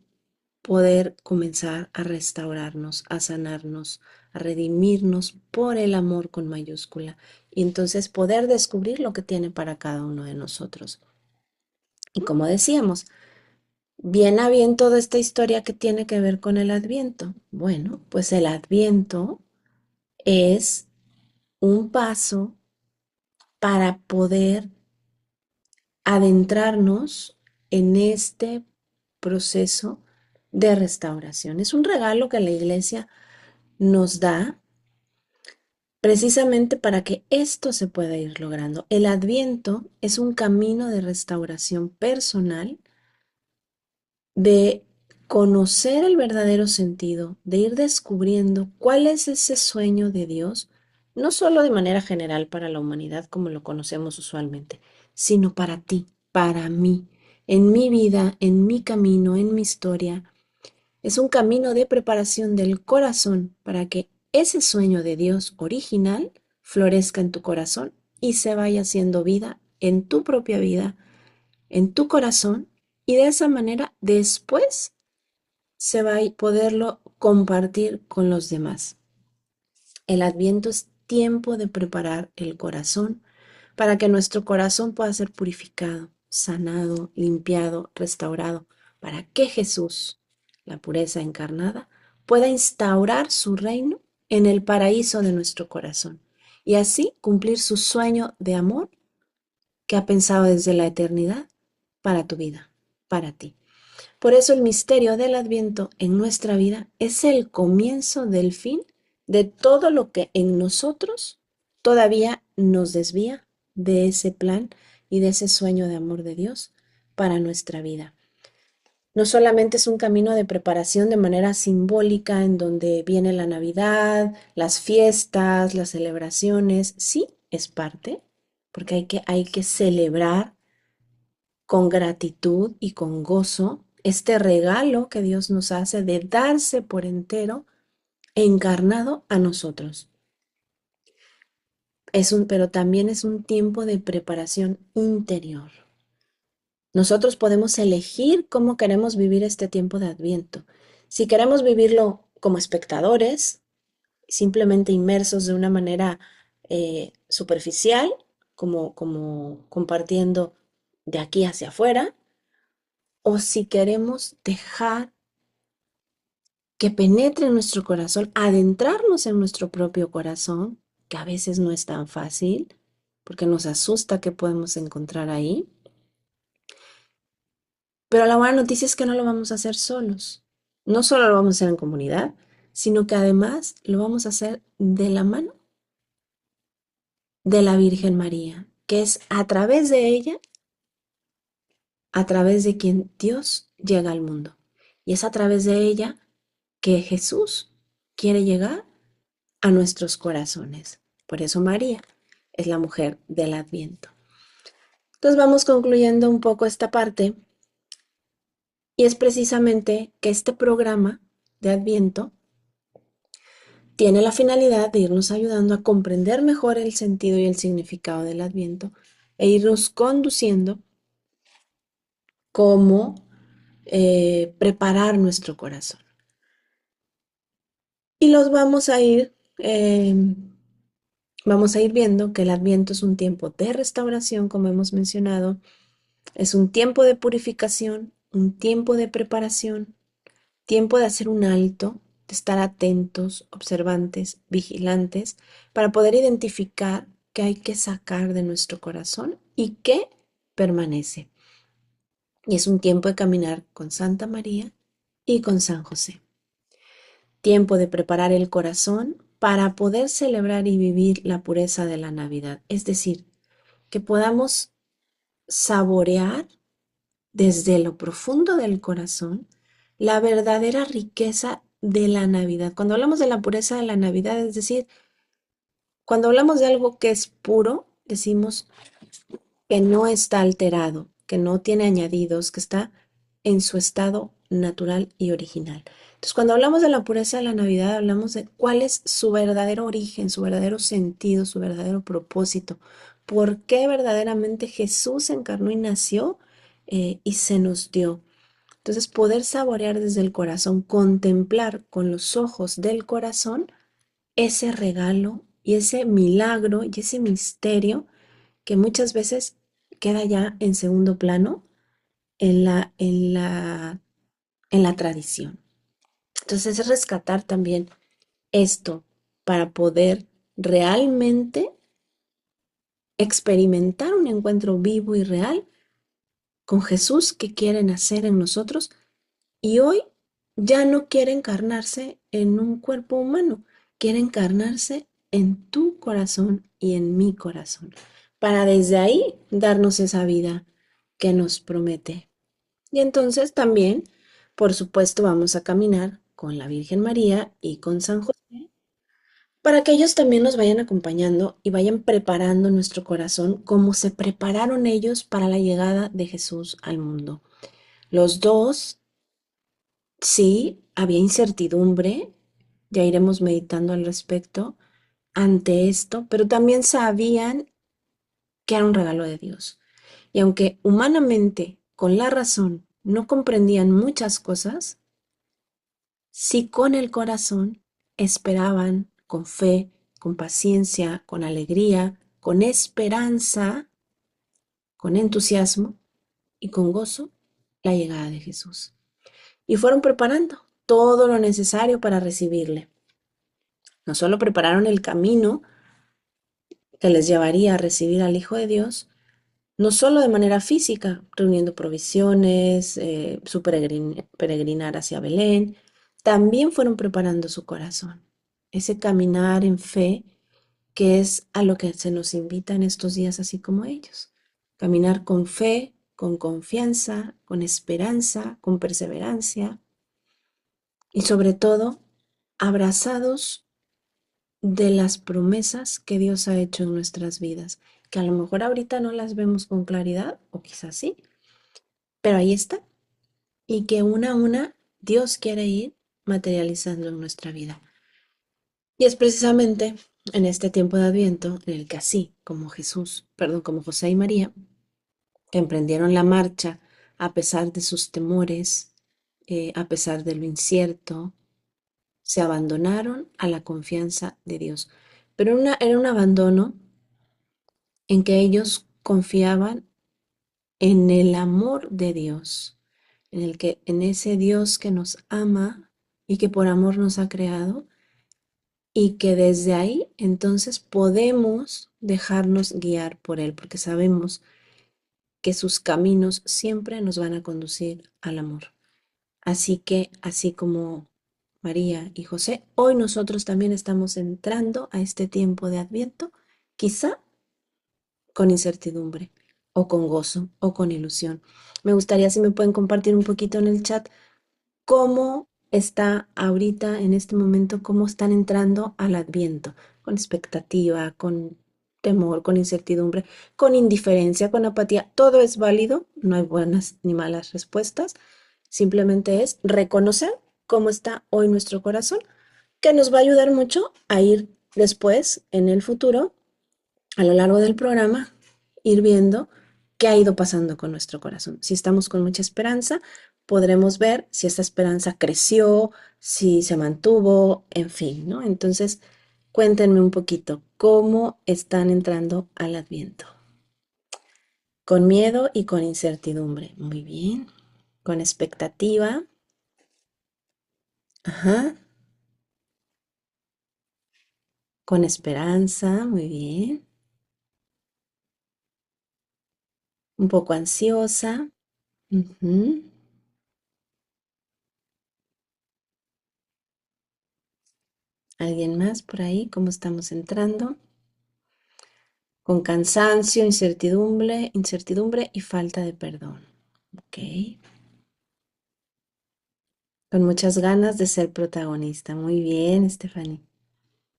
poder comenzar a restaurarnos, a sanarnos, a redimirnos por el amor con mayúscula y entonces poder descubrir lo que tiene para cada uno de nosotros. Y como decíamos, bien a bien toda esta historia que tiene que ver con el Adviento. Bueno, pues el Adviento es un paso para poder adentrarnos en este proceso de restauración. Es un regalo que la iglesia nos da precisamente para que esto se pueda ir logrando. El Adviento es un camino de restauración personal, de conocer el verdadero sentido, de ir descubriendo cuál es ese sueño de Dios, no solo de manera general para la humanidad como lo conocemos usualmente, sino para ti, para mí, en mi vida, en mi camino, en mi historia. Es un camino de preparación del corazón para que ese sueño de Dios original florezca en tu corazón y se vaya haciendo vida en tu propia vida, en tu corazón, y de esa manera después se va a poderlo compartir con los demás. El Adviento es tiempo de preparar el corazón para que nuestro corazón pueda ser purificado, sanado, limpiado, restaurado, para que Jesús, la pureza encarnada, pueda instaurar su reino en el paraíso de nuestro corazón y así cumplir su sueño de amor que ha pensado desde la eternidad para tu vida, para ti. Por eso el misterio del Adviento en nuestra vida es el comienzo del fin de todo lo que en nosotros todavía nos desvía de ese plan y de ese sueño de amor de Dios para nuestra vida. No solamente es un camino de preparación de manera simbólica en donde viene la Navidad, las fiestas, las celebraciones, sí es parte, porque hay que celebrar con gratitud y con gozo este regalo que Dios nos hace de darse por entero encarnado a nosotros. Pero también es un tiempo de preparación interior. Nosotros podemos elegir cómo queremos vivir este tiempo de Adviento. Si queremos vivirlo como espectadores, simplemente inmersos de una manera superficial, como compartiendo de aquí hacia afuera, o si queremos dejar que penetre en nuestro corazón, adentrarnos en nuestro propio corazón, que a veces no es tan fácil, porque nos asusta que podemos encontrar ahí. Pero la buena noticia es que no lo vamos a hacer solos. No solo lo vamos a hacer en comunidad, sino que además lo vamos a hacer de la mano de la Virgen María, que es a través de ella, a través de quien Dios llega al mundo. Y es a través de ella que Jesús quiere llegar a nuestros corazones. Por eso María es la mujer del Adviento. Entonces vamos concluyendo un poco esta parte y es precisamente que este programa de Adviento tiene la finalidad de irnos ayudando a comprender mejor el sentido y el significado del Adviento e irnos conduciendo cómo preparar nuestro corazón. Y los vamos a ir viendo que el Adviento es un tiempo de restauración, como hemos mencionado, es un tiempo de purificación, un tiempo de preparación, tiempo de hacer un alto, de estar atentos, observantes, vigilantes, para poder identificar qué hay que sacar de nuestro corazón y qué permanece. Y es un tiempo de caminar con Santa María y con San José. Tiempo de preparar el corazón para poder celebrar y vivir la pureza de la Navidad. Es decir, que podamos saborear desde lo profundo del corazón la verdadera riqueza de la Navidad. Cuando hablamos de la pureza de la Navidad, es decir, cuando hablamos de algo que es puro, decimos que no está alterado, que no tiene añadidos, que está en su estado natural y original. Entonces, cuando hablamos de la pureza de la Navidad, hablamos de cuál es su verdadero origen, su verdadero sentido, su verdadero propósito. ¿Por qué verdaderamente Jesús se encarnó y nació y se nos dio? Entonces, poder saborear desde el corazón, contemplar con los ojos del corazón ese regalo y ese milagro y ese misterio que muchas veces queda ya en segundo plano en la tradición. Entonces, es rescatar también esto para poder realmente experimentar un encuentro vivo y real con Jesús que quiere nacer en nosotros y hoy ya no quiere encarnarse en un cuerpo humano, quiere encarnarse en tu corazón y en mi corazón, para desde ahí darnos esa vida que nos promete. Y entonces también, por supuesto, vamos a caminar con la Virgen María y con San José, para que ellos también nos vayan acompañando y vayan preparando nuestro corazón como se prepararon ellos para la llegada de Jesús al mundo. Los dos. Sí, había incertidumbre, ya iremos meditando al respecto ante esto, pero también sabían que era un regalo de Dios. Y aunque humanamente, con la razón, no comprendían muchas cosas, sí con el corazón esperaban con fe, con paciencia, con alegría, con esperanza, con entusiasmo y con gozo la llegada de Jesús. Y fueron preparando todo lo necesario para recibirle. No solo prepararon el camino que les llevaría a recibir al Hijo de Dios, no solo de manera física, reuniendo provisiones, su peregrinar hacia Belén, también fueron preparando su corazón. Ese caminar en fe que es a lo que se nos invita en estos días, así como ellos. Caminar con fe, con confianza, con esperanza, con perseverancia y sobre todo abrazados de las promesas que Dios ha hecho en nuestras vidas, que a lo mejor ahorita no las vemos con claridad, o quizás sí, pero ahí está, y que una a una Dios quiere ir materializando en nuestra vida. Y es precisamente en este tiempo de Adviento en el que así como Jesús, perdón, como José y María, que emprendieron la marcha a pesar de sus temores, a pesar de lo incierto, se abandonaron a la confianza de Dios. Pero era un abandono en que ellos confiaban en el amor de Dios, en ese Dios que nos ama y que por amor nos ha creado y que desde ahí entonces podemos dejarnos guiar por Él, porque sabemos que sus caminos siempre nos van a conducir al amor. Así que, así como María y José, hoy nosotros también estamos entrando a este tiempo de Adviento, quizá con incertidumbre o con gozo o con ilusión. Me gustaría si me pueden compartir un poquito en el chat cómo está ahorita, en este momento, cómo están entrando al Adviento, con expectativa, con temor, con incertidumbre, con indiferencia, con apatía. Todo es válido, no hay buenas ni malas respuestas. Simplemente es reconocer cómo está hoy nuestro corazón, que nos va a ayudar mucho a ir después, en el futuro, a lo largo del programa, ir viendo qué ha ido pasando con nuestro corazón. Si estamos con mucha esperanza, podremos ver si esa esperanza creció, si se mantuvo, en fin, ¿no? Entonces, cuéntenme un poquito cómo están entrando al Adviento. Con miedo y con incertidumbre. Muy bien. Con expectativa. Ajá. Con esperanza. Muy bien. Un poco ansiosa. Ujú. ¿Alguien más por ahí? ¿Cómo estamos entrando? Con cansancio, incertidumbre y falta de perdón. Ok. Con muchas ganas de ser protagonista. Muy bien, Stephanie.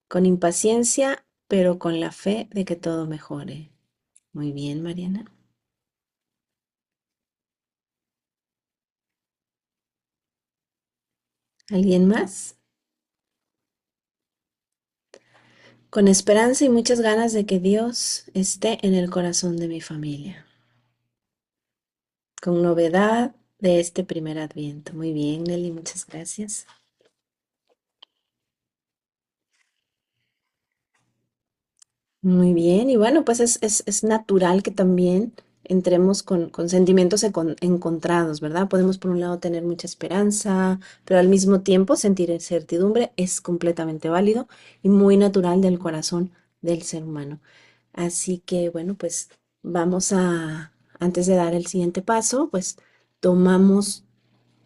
Con impaciencia, pero con la fe de que todo mejore. Muy bien, Mariana. ¿Alguien más? Con esperanza y muchas ganas de que Dios esté en el corazón de mi familia. Con novedad de este primer adviento. Muy bien, Nelly, muchas gracias. Muy bien, y bueno, pues es natural que también entremos con sentimientos encontrados, ¿verdad? Podemos por un lado tener mucha esperanza, pero al mismo tiempo sentir incertidumbre es completamente válido y muy natural del corazón del ser humano. Así que bueno, pues antes de dar el siguiente paso, pues tomamos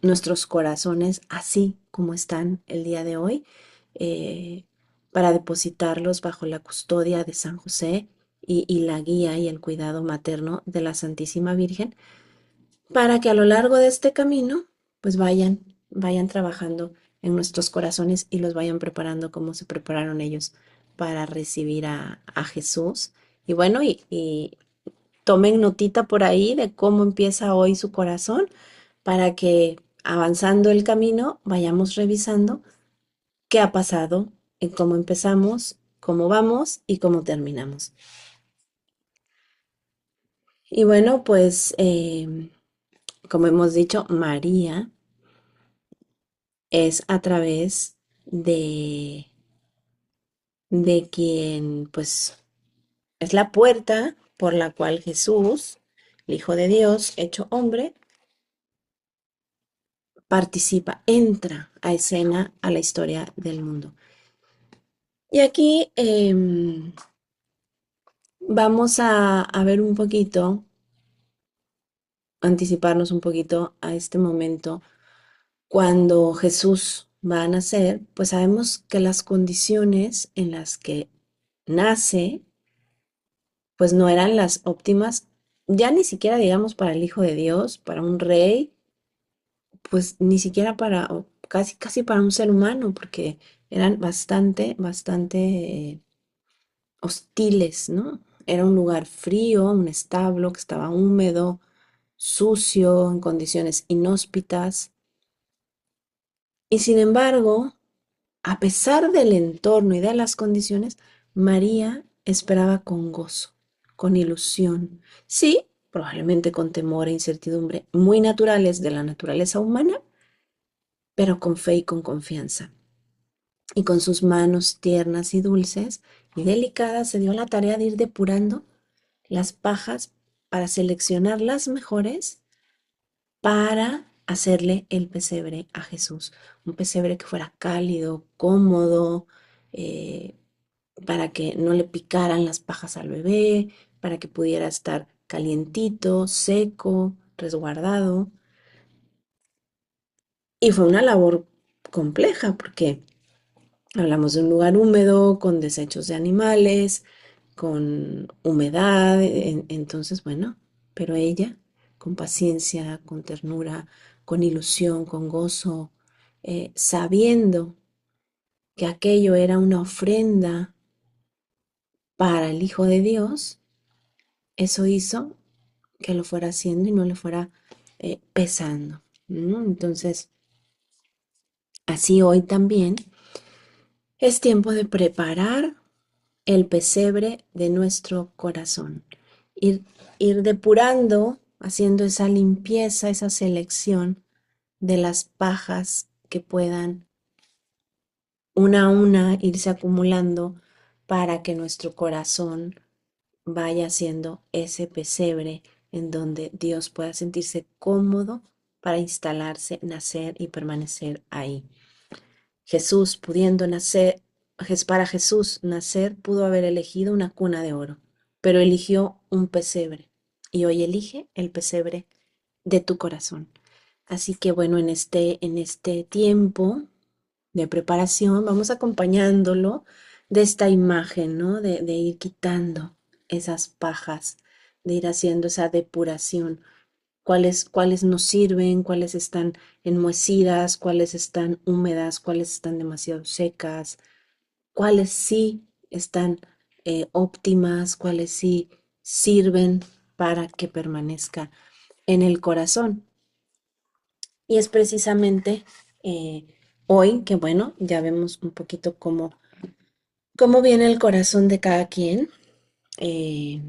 nuestros corazones así como están el día de hoy, eh, para depositarlos bajo la custodia de San José y la guía y el cuidado materno de la Santísima Virgen, para que a lo largo de este camino, pues vayan trabajando en nuestros corazones y los vayan preparando como se prepararon ellos para recibir a Jesús. Y bueno, y tomen notita por ahí de cómo empieza hoy su corazón para que avanzando el camino vayamos revisando qué ha pasado, en cómo empezamos, cómo vamos y cómo terminamos. Y bueno, pues como hemos dicho, María es a través de quien pues es la puerta por la cual Jesús, el Hijo de Dios, hecho hombre, participa, entra a escena a la historia del mundo. Y aquí vamos a ver un poquito. anticiparnos un poquito a este momento cuando Jesús va a nacer, pues sabemos que las condiciones en las que nace, pues no eran las óptimas, ya ni siquiera digamos para el Hijo de Dios, para un rey, pues ni siquiera para, o casi para un ser humano, porque eran bastante hostiles, ¿no? Era un lugar frío, un establo que estaba húmedo, sucio, en condiciones inhóspitas. Y sin embargo, a pesar del entorno y de las condiciones, María esperaba con gozo, con ilusión. Sí, probablemente con temor e incertidumbre, muy naturales de la naturaleza humana, pero con fe y con confianza. Y con sus manos tiernas y dulces y delicadas se dio la tarea de ir depurando las pajas para seleccionar las mejores para hacerle el pesebre a Jesús. Un pesebre que fuera cálido, cómodo, eh, para que no le picaran las pajas al bebé, para que pudiera estar calientito, seco, resguardado. Y fue una labor compleja porque hablamos de un lugar húmedo, con desechos de animales, con humedad, entonces, bueno, pero ella, con paciencia, con ternura, con ilusión, con gozo, sabiendo que aquello era una ofrenda para el Hijo de Dios, eso hizo que lo fuera haciendo y no le fuera pesando, ¿no? Entonces, así hoy también es tiempo de preparar el pesebre de nuestro corazón. Ir, ir depurando, haciendo esa limpieza, esa selección de las pajas que puedan una a una irse acumulando para que nuestro corazón vaya siendo ese pesebre en donde Dios pueda sentirse cómodo para instalarse, nacer y permanecer ahí. Jesús, pudiendo nacer, para Jesús nacer, pudo haber elegido una cuna de oro, pero eligió un pesebre y hoy elige el pesebre de tu corazón. Así que bueno, en este tiempo de preparación vamos acompañándolo de esta imagen, ¿no? De ir quitando esas pajas, de ir haciendo esa depuración, cuáles nos sirven, cuáles están enmohecidas, cuáles están húmedas, cuáles están demasiado secas, cuáles sí están óptimas, cuáles sí sirven para que permanezca en el corazón. Y es precisamente eh, hoy que, bueno, ya vemos un poquito cómo viene el corazón de cada quien, eh,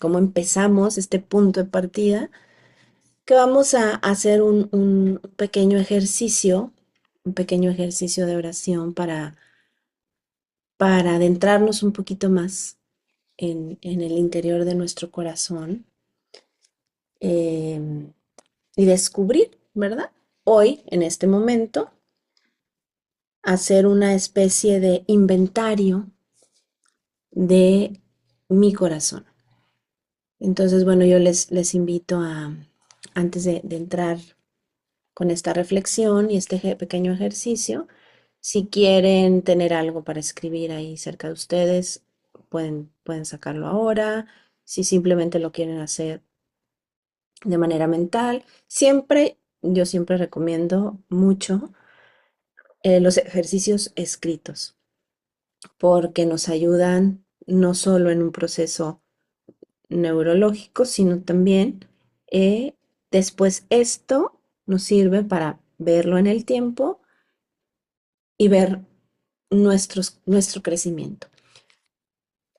cómo empezamos este punto de partida que vamos a hacer un pequeño ejercicio de oración para adentrarnos un poquito más en el interior de nuestro corazón em, y descubrir, ¿verdad? Hoy, en este momento, hacer una especie de inventario de mi corazón. Entonces, bueno, yo les invito a, antes de entrar con esta reflexión y este pequeño ejercicio. Si quieren tener algo para escribir ahí cerca de ustedes, pueden sacarlo ahora. Si simplemente lo quieren hacer de manera mental, yo siempre recomiendo mucho los ejercicios escritos, porque nos ayudan no solo en un proceso neurológico, sino también después esto nos sirve para verlo en el tiempo y ver nuestro crecimiento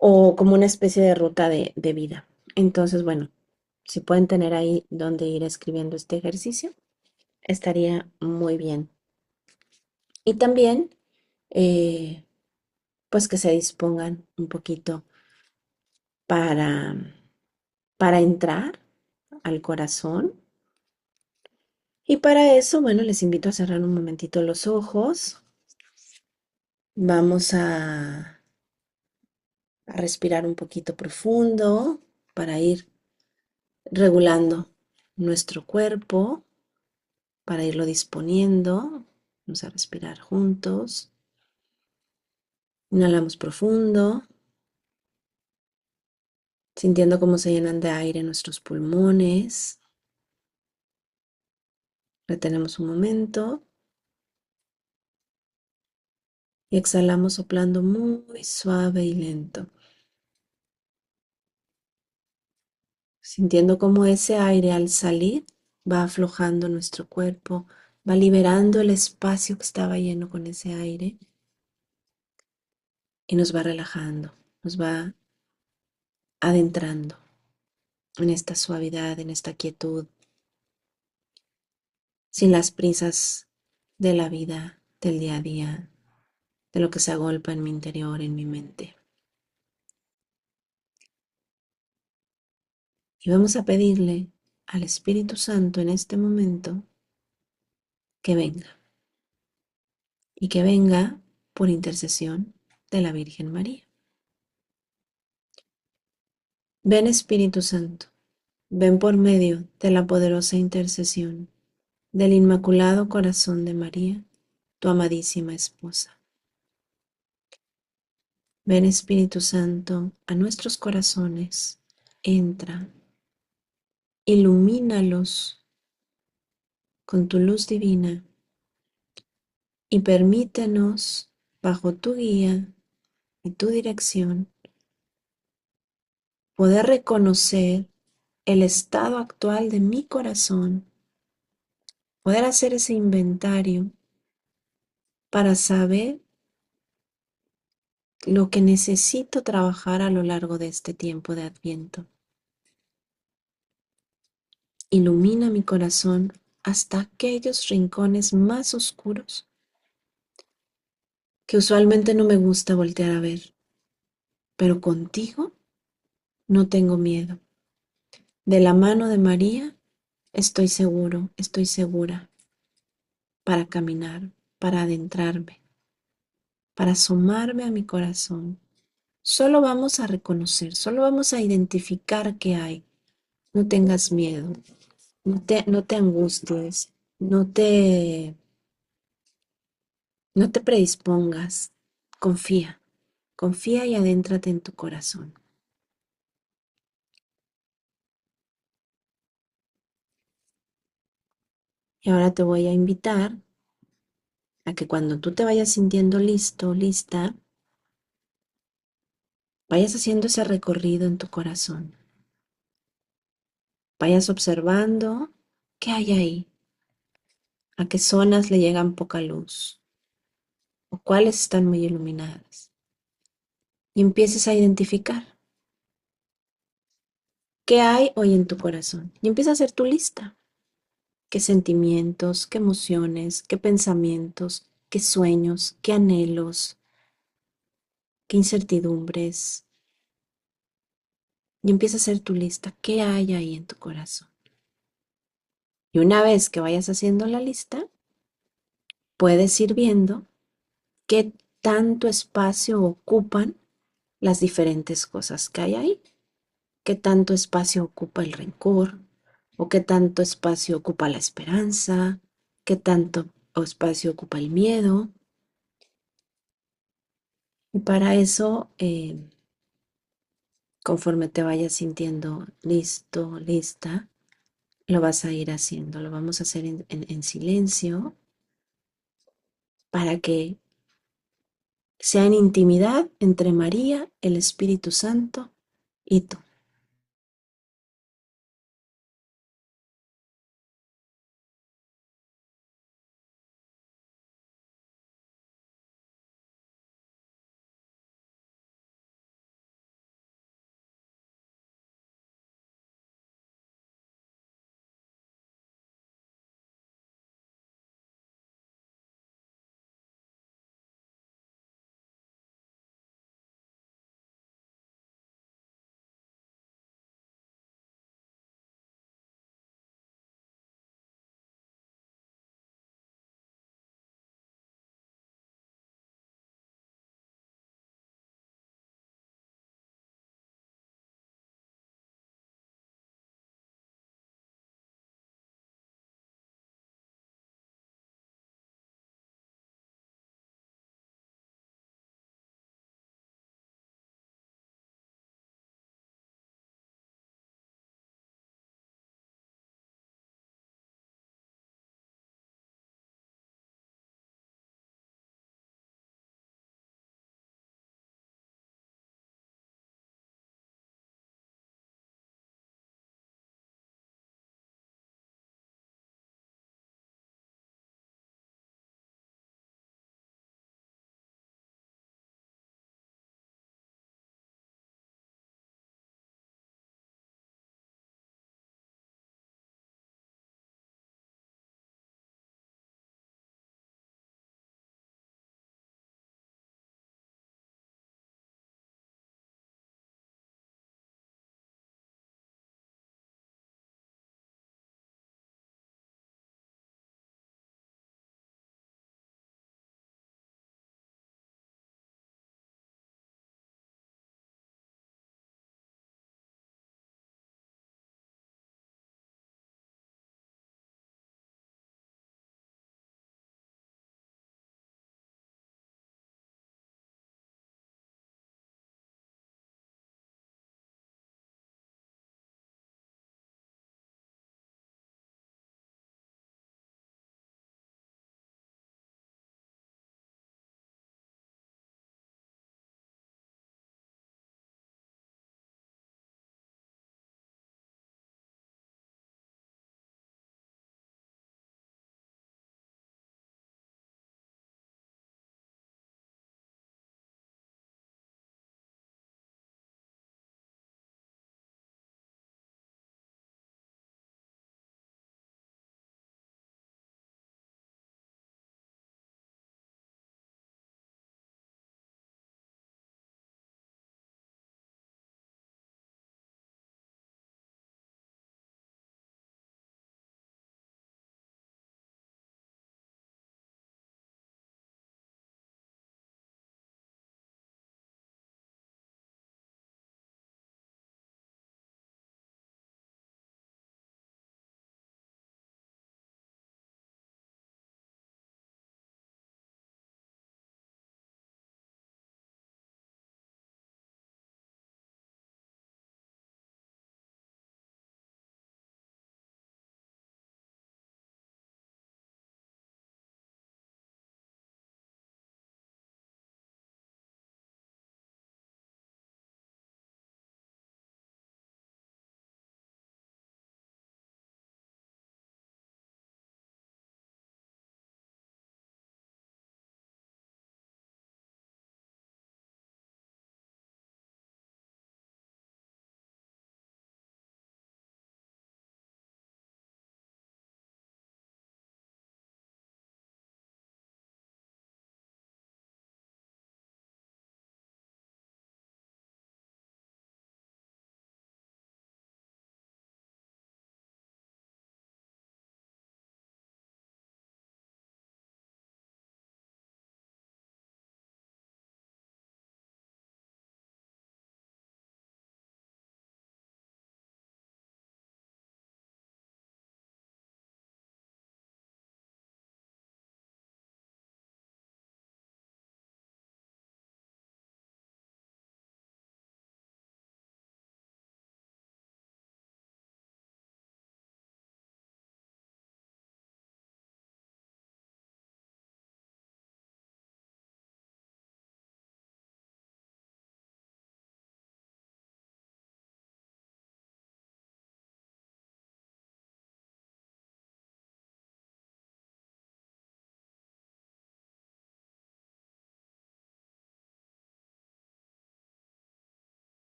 o como una especie de ruta de vida. Entonces, bueno, si pueden tener ahí donde ir escribiendo este ejercicio, estaría muy bien. Y también, eh, pues que se dispongan un poquito para, para entrar al corazón. Y para eso, bueno, les invito a cerrar un momentito los ojos. Vamos a respirar un poquito profundo para ir regulando nuestro cuerpo para irlo disponiendo. Vamos a respirar juntos. Inhalamos profundo, sintiendo cómo se llenan de aire nuestros pulmones. Retenemos un momento y exhalamos soplando muy suave y lento, sintiendo cómo ese aire al salir va aflojando nuestro cuerpo, va liberando el espacio que estaba lleno con ese aire y nos va relajando, nos va adentrando en esta suavidad, en esta quietud, sin las prisas de la vida, del día a día, de lo que se agolpa en mi interior, en mi mente. Y vamos a pedirle al Espíritu Santo en este momento que venga y que venga por intercesión de la Virgen María. Ven Espíritu Santo, ven por medio de la poderosa intercesión del Inmaculado Corazón de María, tu amadísima esposa. Ven Espíritu Santo a nuestros corazones, entra, ilumínalos con tu luz divina y permítenos, bajo tu guía y tu dirección, poder reconocer el estado actual de mi corazón, poder hacer ese inventario para saber lo que necesito trabajar a lo largo de este tiempo de Adviento. Ilumina mi corazón hasta aquellos rincones más oscuros que usualmente no me gusta voltear a ver, pero contigo no tengo miedo. De la mano de María estoy seguro, estoy segura para caminar, para adentrarme, para asomarme a mi corazón. Solo vamos a reconocer, solo vamos a identificar qué hay. No tengas miedo, no te angusties, no te predispongas. Confía, confía y adéntrate en tu corazón. Y ahora te voy a invitar a que cuando tú te vayas sintiendo listo, lista, vayas haciendo ese recorrido en tu corazón. Vayas observando qué hay ahí, a qué zonas le llegan poca luz o cuáles están muy iluminadas. Y empieces a identificar qué hay hoy en tu corazón. Y empieza a hacer tu lista. ¿Qué sentimientos, qué emociones, qué pensamientos, qué sueños, qué anhelos, qué incertidumbres? Y empieza a hacer tu lista. ¿Qué hay ahí en tu corazón? Y una vez que vayas haciendo la lista, puedes ir viendo qué tanto espacio ocupan las diferentes cosas que hay ahí. ¿Qué tanto espacio ocupa el rencor? ¿O qué tanto espacio ocupa la esperanza? ¿Qué tanto espacio ocupa el miedo? Y para eso, conforme te vayas sintiendo listo, lista, lo vas a ir haciendo. Lo vamos a hacer en silencio para que sea en intimidad entre María, el Espíritu Santo y tú.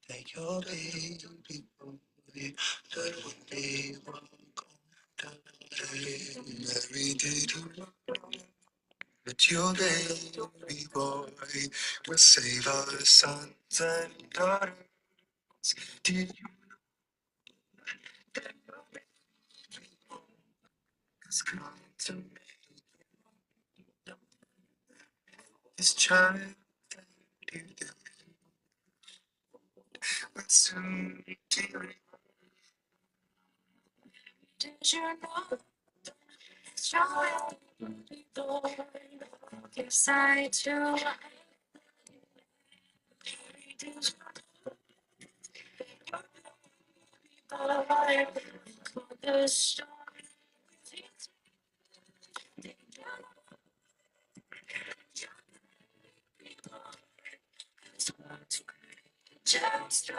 that your baby boy that one day walk on the Mary, did you know that your baby boy will save our sons and daughters? Did you just come to me, this child that you will soon be dealing? Did you know it's your baby boy? Yes, I do. Did you know the story? Just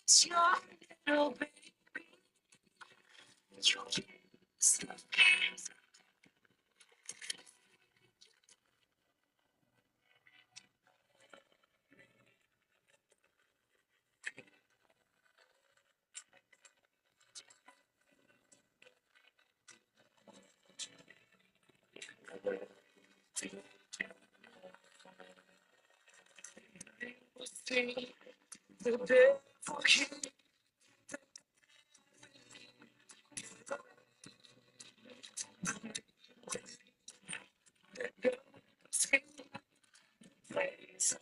it's your little baby. You kiss the face. The devil he plays.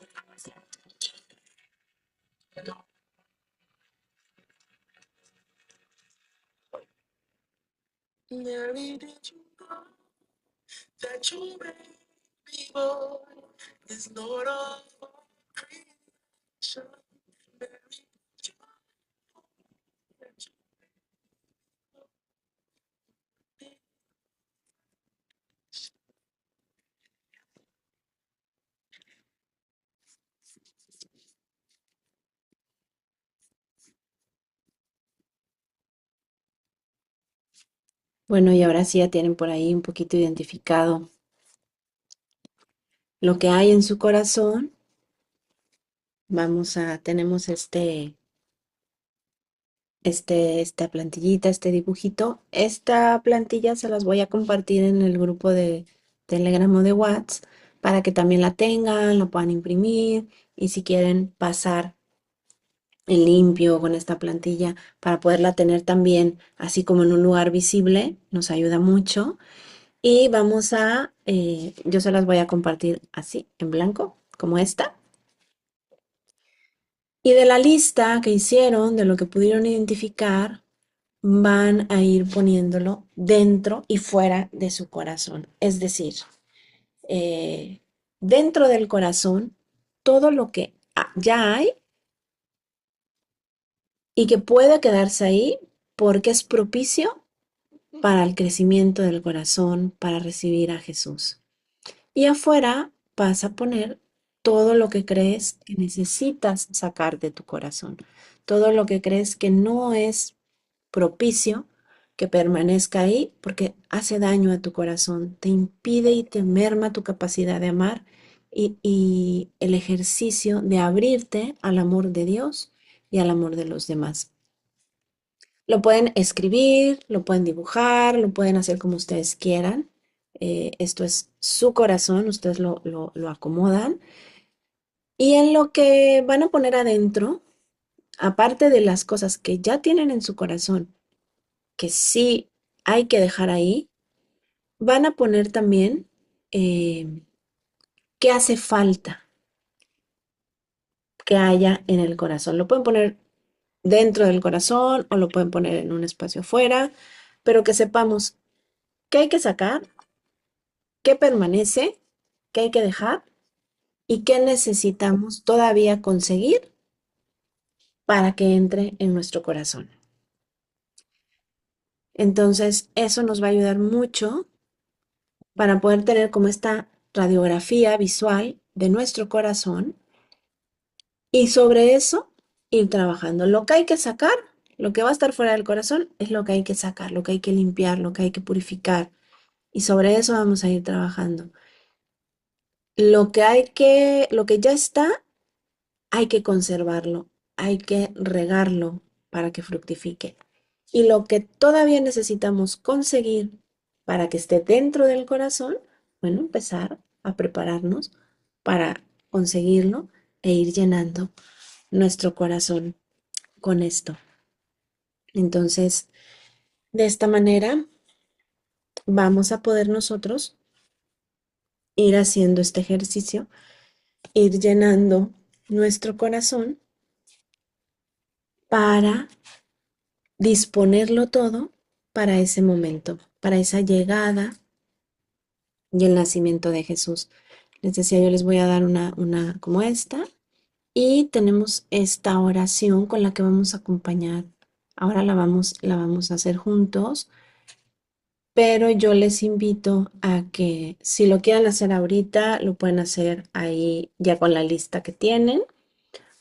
Mary, did you know that your baby boy is Lord of all creation? Mary, did you know that your baby Bueno, y ahora sí ya tienen por ahí un poquito identificado lo que hay en su corazón. Tenemos esta plantillita, este dibujito. Esta plantilla se las voy a compartir en el grupo de Telegram o de WhatsApp para que también la tengan, la puedan imprimir y si quieren pasar en limpio con esta plantilla para poderla tener también así como en un lugar visible, nos ayuda mucho. Y yo se las voy a compartir así, en blanco, como esta. Y de la lista que hicieron, de lo que pudieron identificar, van a ir poniéndolo dentro y fuera de su corazón. Es decir, eh, dentro del corazón, todo lo que ya hay y que puede quedarse ahí porque es propicio para el crecimiento del corazón, para recibir a Jesús. Y afuera vas a poner todo lo que crees que necesitas sacar de tu corazón, todo lo que crees que no es propicio que permanezca ahí porque hace daño a tu corazón, te impide y te merma tu capacidad de amar y el ejercicio de abrirte al amor de Dios y al amor de los demás. Lo pueden escribir, lo pueden dibujar, lo pueden hacer como ustedes quieran. Esto es su corazón, ustedes lo acomodan. Y en lo que van a poner adentro, aparte de las cosas que ya tienen en su corazón, que sí hay que dejar ahí, van a poner también qué hace falta que haya en el corazón. Lo pueden poner dentro del corazón o lo pueden poner en un espacio afuera, pero que sepamos qué hay que sacar, qué permanece, qué hay que dejar y qué necesitamos todavía conseguir para que entre en nuestro corazón. Entonces, eso nos va a ayudar mucho para poder tener como esta radiografía visual de nuestro corazón y sobre eso ir trabajando. Lo que hay que sacar, lo que va a estar fuera del corazón, es lo que hay que sacar, lo que hay que limpiar, lo que hay que purificar. Y sobre eso vamos a ir trabajando. Lo que ya está, hay que conservarlo, hay que regarlo para que fructifique. Y lo que todavía necesitamos conseguir para que esté dentro del corazón, bueno, empezar a prepararnos para conseguirlo e ir llenando nuestro corazón con esto. Entonces, de esta manera vamos a poder nosotros ir haciendo este ejercicio, ir llenando nuestro corazón para disponerlo todo para ese momento, para esa llegada y el nacimiento de Jesús. Les decía, yo les voy a dar una como esta y tenemos esta oración con la que vamos a acompañar. Ahora la vamos a hacer juntos, pero yo les invito a que si lo quieren hacer ahorita, lo pueden hacer ahí ya con la lista que tienen.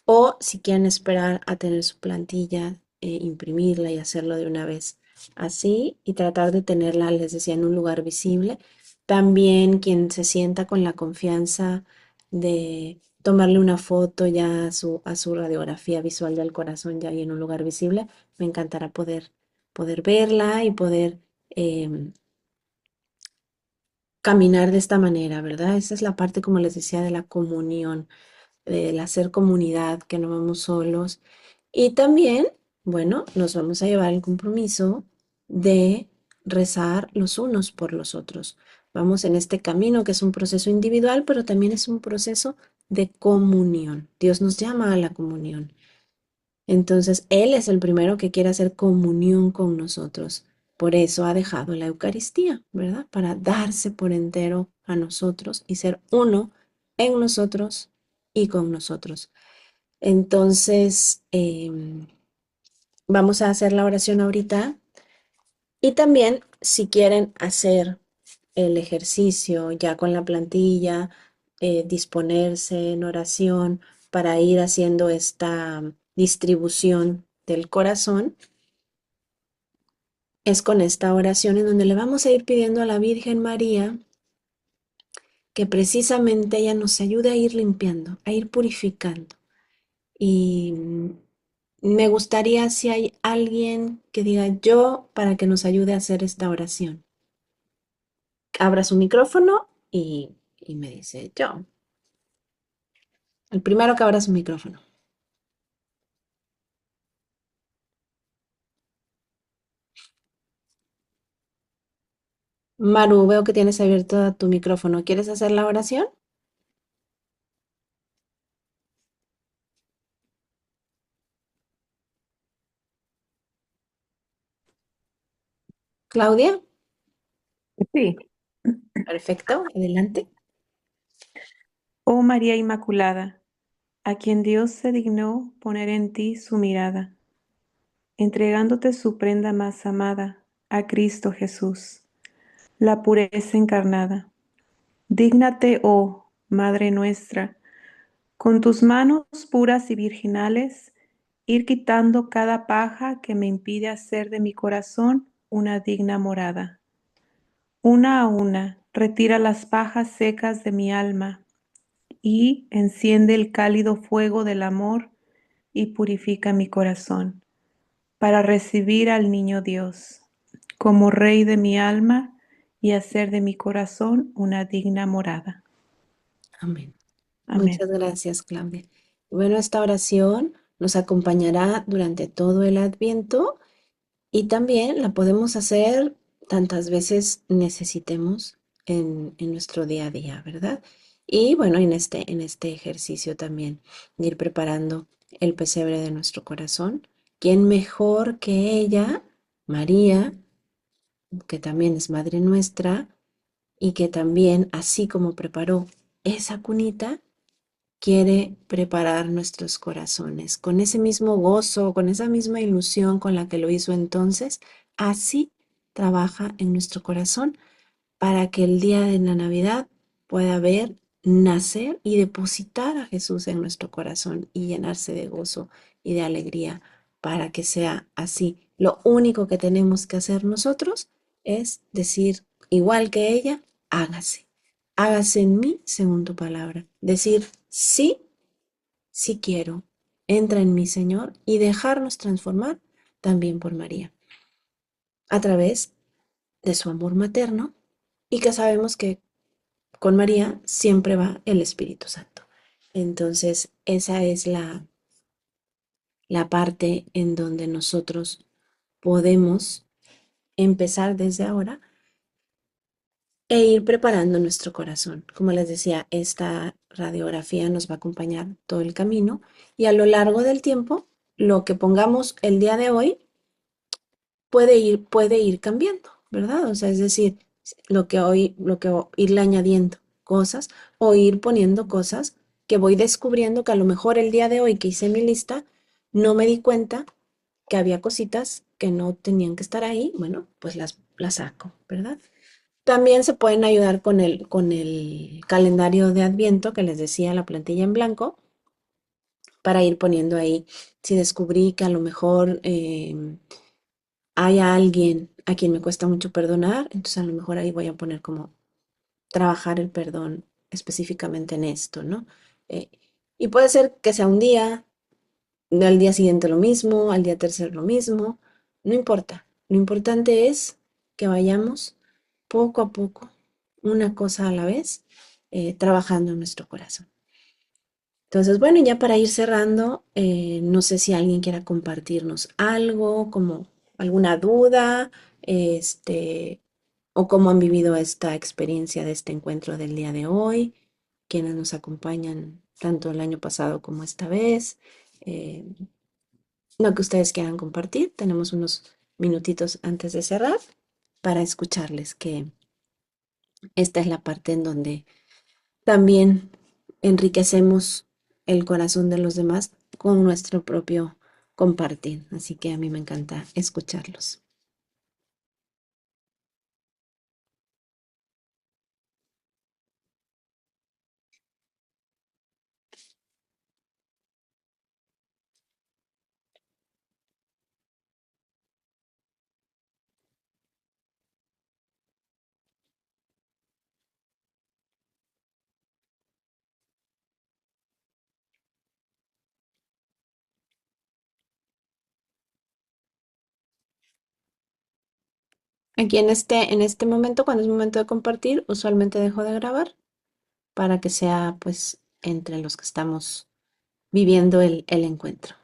O si quieren esperar a tener su plantilla, imprimirla y hacerlo de una vez así y tratar de tenerla, les decía, en un lugar visible. También quien se sienta con la confianza de tomarle una foto ya a su radiografía visual del corazón ya ahí en un lugar visible, me encantará poder verla y poder em, caminar de esta manera, ¿verdad? Esa es la parte, como les decía, de la comunión, del hacer comunidad, que no vamos solos. Y también, bueno, nos vamos a llevar el compromiso de rezar los unos por los otros. Vamos en este camino que es un proceso individual, pero también es un proceso de comunión. Dios nos llama a la comunión. Entonces, Él es el primero que quiere hacer comunión con nosotros. Por eso ha dejado la Eucaristía, ¿verdad? Para darse por entero a nosotros y ser uno en nosotros y con nosotros. Entonces, vamos a hacer la oración ahorita y también si quieren hacer el ejercicio ya con la plantilla, disponerse en oración para ir haciendo esta distribución del corazón, es con esta oración en donde le vamos a ir pidiendo a la Virgen María que precisamente ella nos ayude a ir limpiando, a ir purificando. Y me gustaría si hay alguien que diga yo para que nos ayude a hacer esta oración. Abra su micrófono y me dice yo. El primero que abra su micrófono. Maru, veo que tienes abierto tu micrófono. ¿Quieres hacer la oración? Claudia, Sí. perfecto, adelante. Oh María Inmaculada, a quien Dios se dignó poner en ti su mirada, entregándote su prenda más amada, a Cristo Jesús, la pureza encarnada. Dígnate, oh Madre nuestra, con tus manos puras y virginales, ir quitando cada paja que me impide hacer de mi corazón una digna morada. Una a una, retira las pajas secas de mi alma y enciende el cálido fuego del amor y purifica mi corazón para recibir al niño Dios como Rey de mi alma y hacer de mi corazón una digna morada. Amén. Amén. Muchas gracias, Claudia. Bueno, esta oración nos acompañará durante todo el Adviento y también la podemos hacer tantas veces necesitemos en nuestro día a día, ¿verdad? Y bueno, en este ejercicio también de ir preparando el pesebre de nuestro corazón. ¿Quién mejor que ella, María, que también es Madre nuestra y que también, así como preparó esa cunita, quiere preparar nuestros corazones con ese mismo gozo, con esa misma ilusión con la que lo hizo entonces? Así trabaja en nuestro corazón para que el día de la Navidad pueda ver nacer y depositar a Jesús en nuestro corazón y llenarse de gozo y de alegría para que sea así. Lo único que tenemos que hacer nosotros es decir, igual que ella, hágase. Hágase en mí según tu palabra. Decir sí sí quiero, entra en mí, Señor, y dejarnos transformar también por María, a través de su amor materno y que sabemos que con María siempre va el Espíritu Santo. Entonces, esa es la parte en donde nosotros podemos empezar desde ahora e ir preparando nuestro corazón. Como les decía, esta radiografía nos va a acompañar todo el camino y a lo largo del tiempo, lo que pongamos el día de hoy puede ir cambiando, ¿verdad? O sea, es decir, irle añadiendo cosas o ir poniendo cosas que voy descubriendo que a lo mejor el día de hoy que hice mi lista, no me di cuenta que había cositas que no tenían que estar ahí, bueno, pues las saco, ¿verdad? También se pueden ayudar con el calendario de Adviento que les decía, la plantilla en blanco, para ir poniendo ahí, si descubrí que a lo mejor hay alguien a quien me cuesta mucho perdonar, entonces a lo mejor ahí voy a poner como trabajar el perdón específicamente en esto, ¿no? Eh, y puede ser que sea un día, al día siguiente lo mismo, al día tercero lo mismo, no importa. Lo importante es que vayamos poco a poco, una cosa a la vez, trabajando en nuestro corazón. Entonces, bueno, ya para ir cerrando, no sé si alguien quiera compartirnos algo, como alguna duda, este, o cómo han vivido esta experiencia de este encuentro del día de hoy, quienes nos acompañan tanto el año pasado como esta vez. eh, lo que ustedes quieran compartir, tenemos unos minutitos antes de cerrar para escucharles, que esta es la parte en donde también enriquecemos el corazón de los demás con nuestro propio compartir. Así que a mí me encanta escucharlos. Aquí en este momento, cuando es momento de compartir, usualmente dejo de grabar para que sea pues entre los que estamos viviendo el encuentro.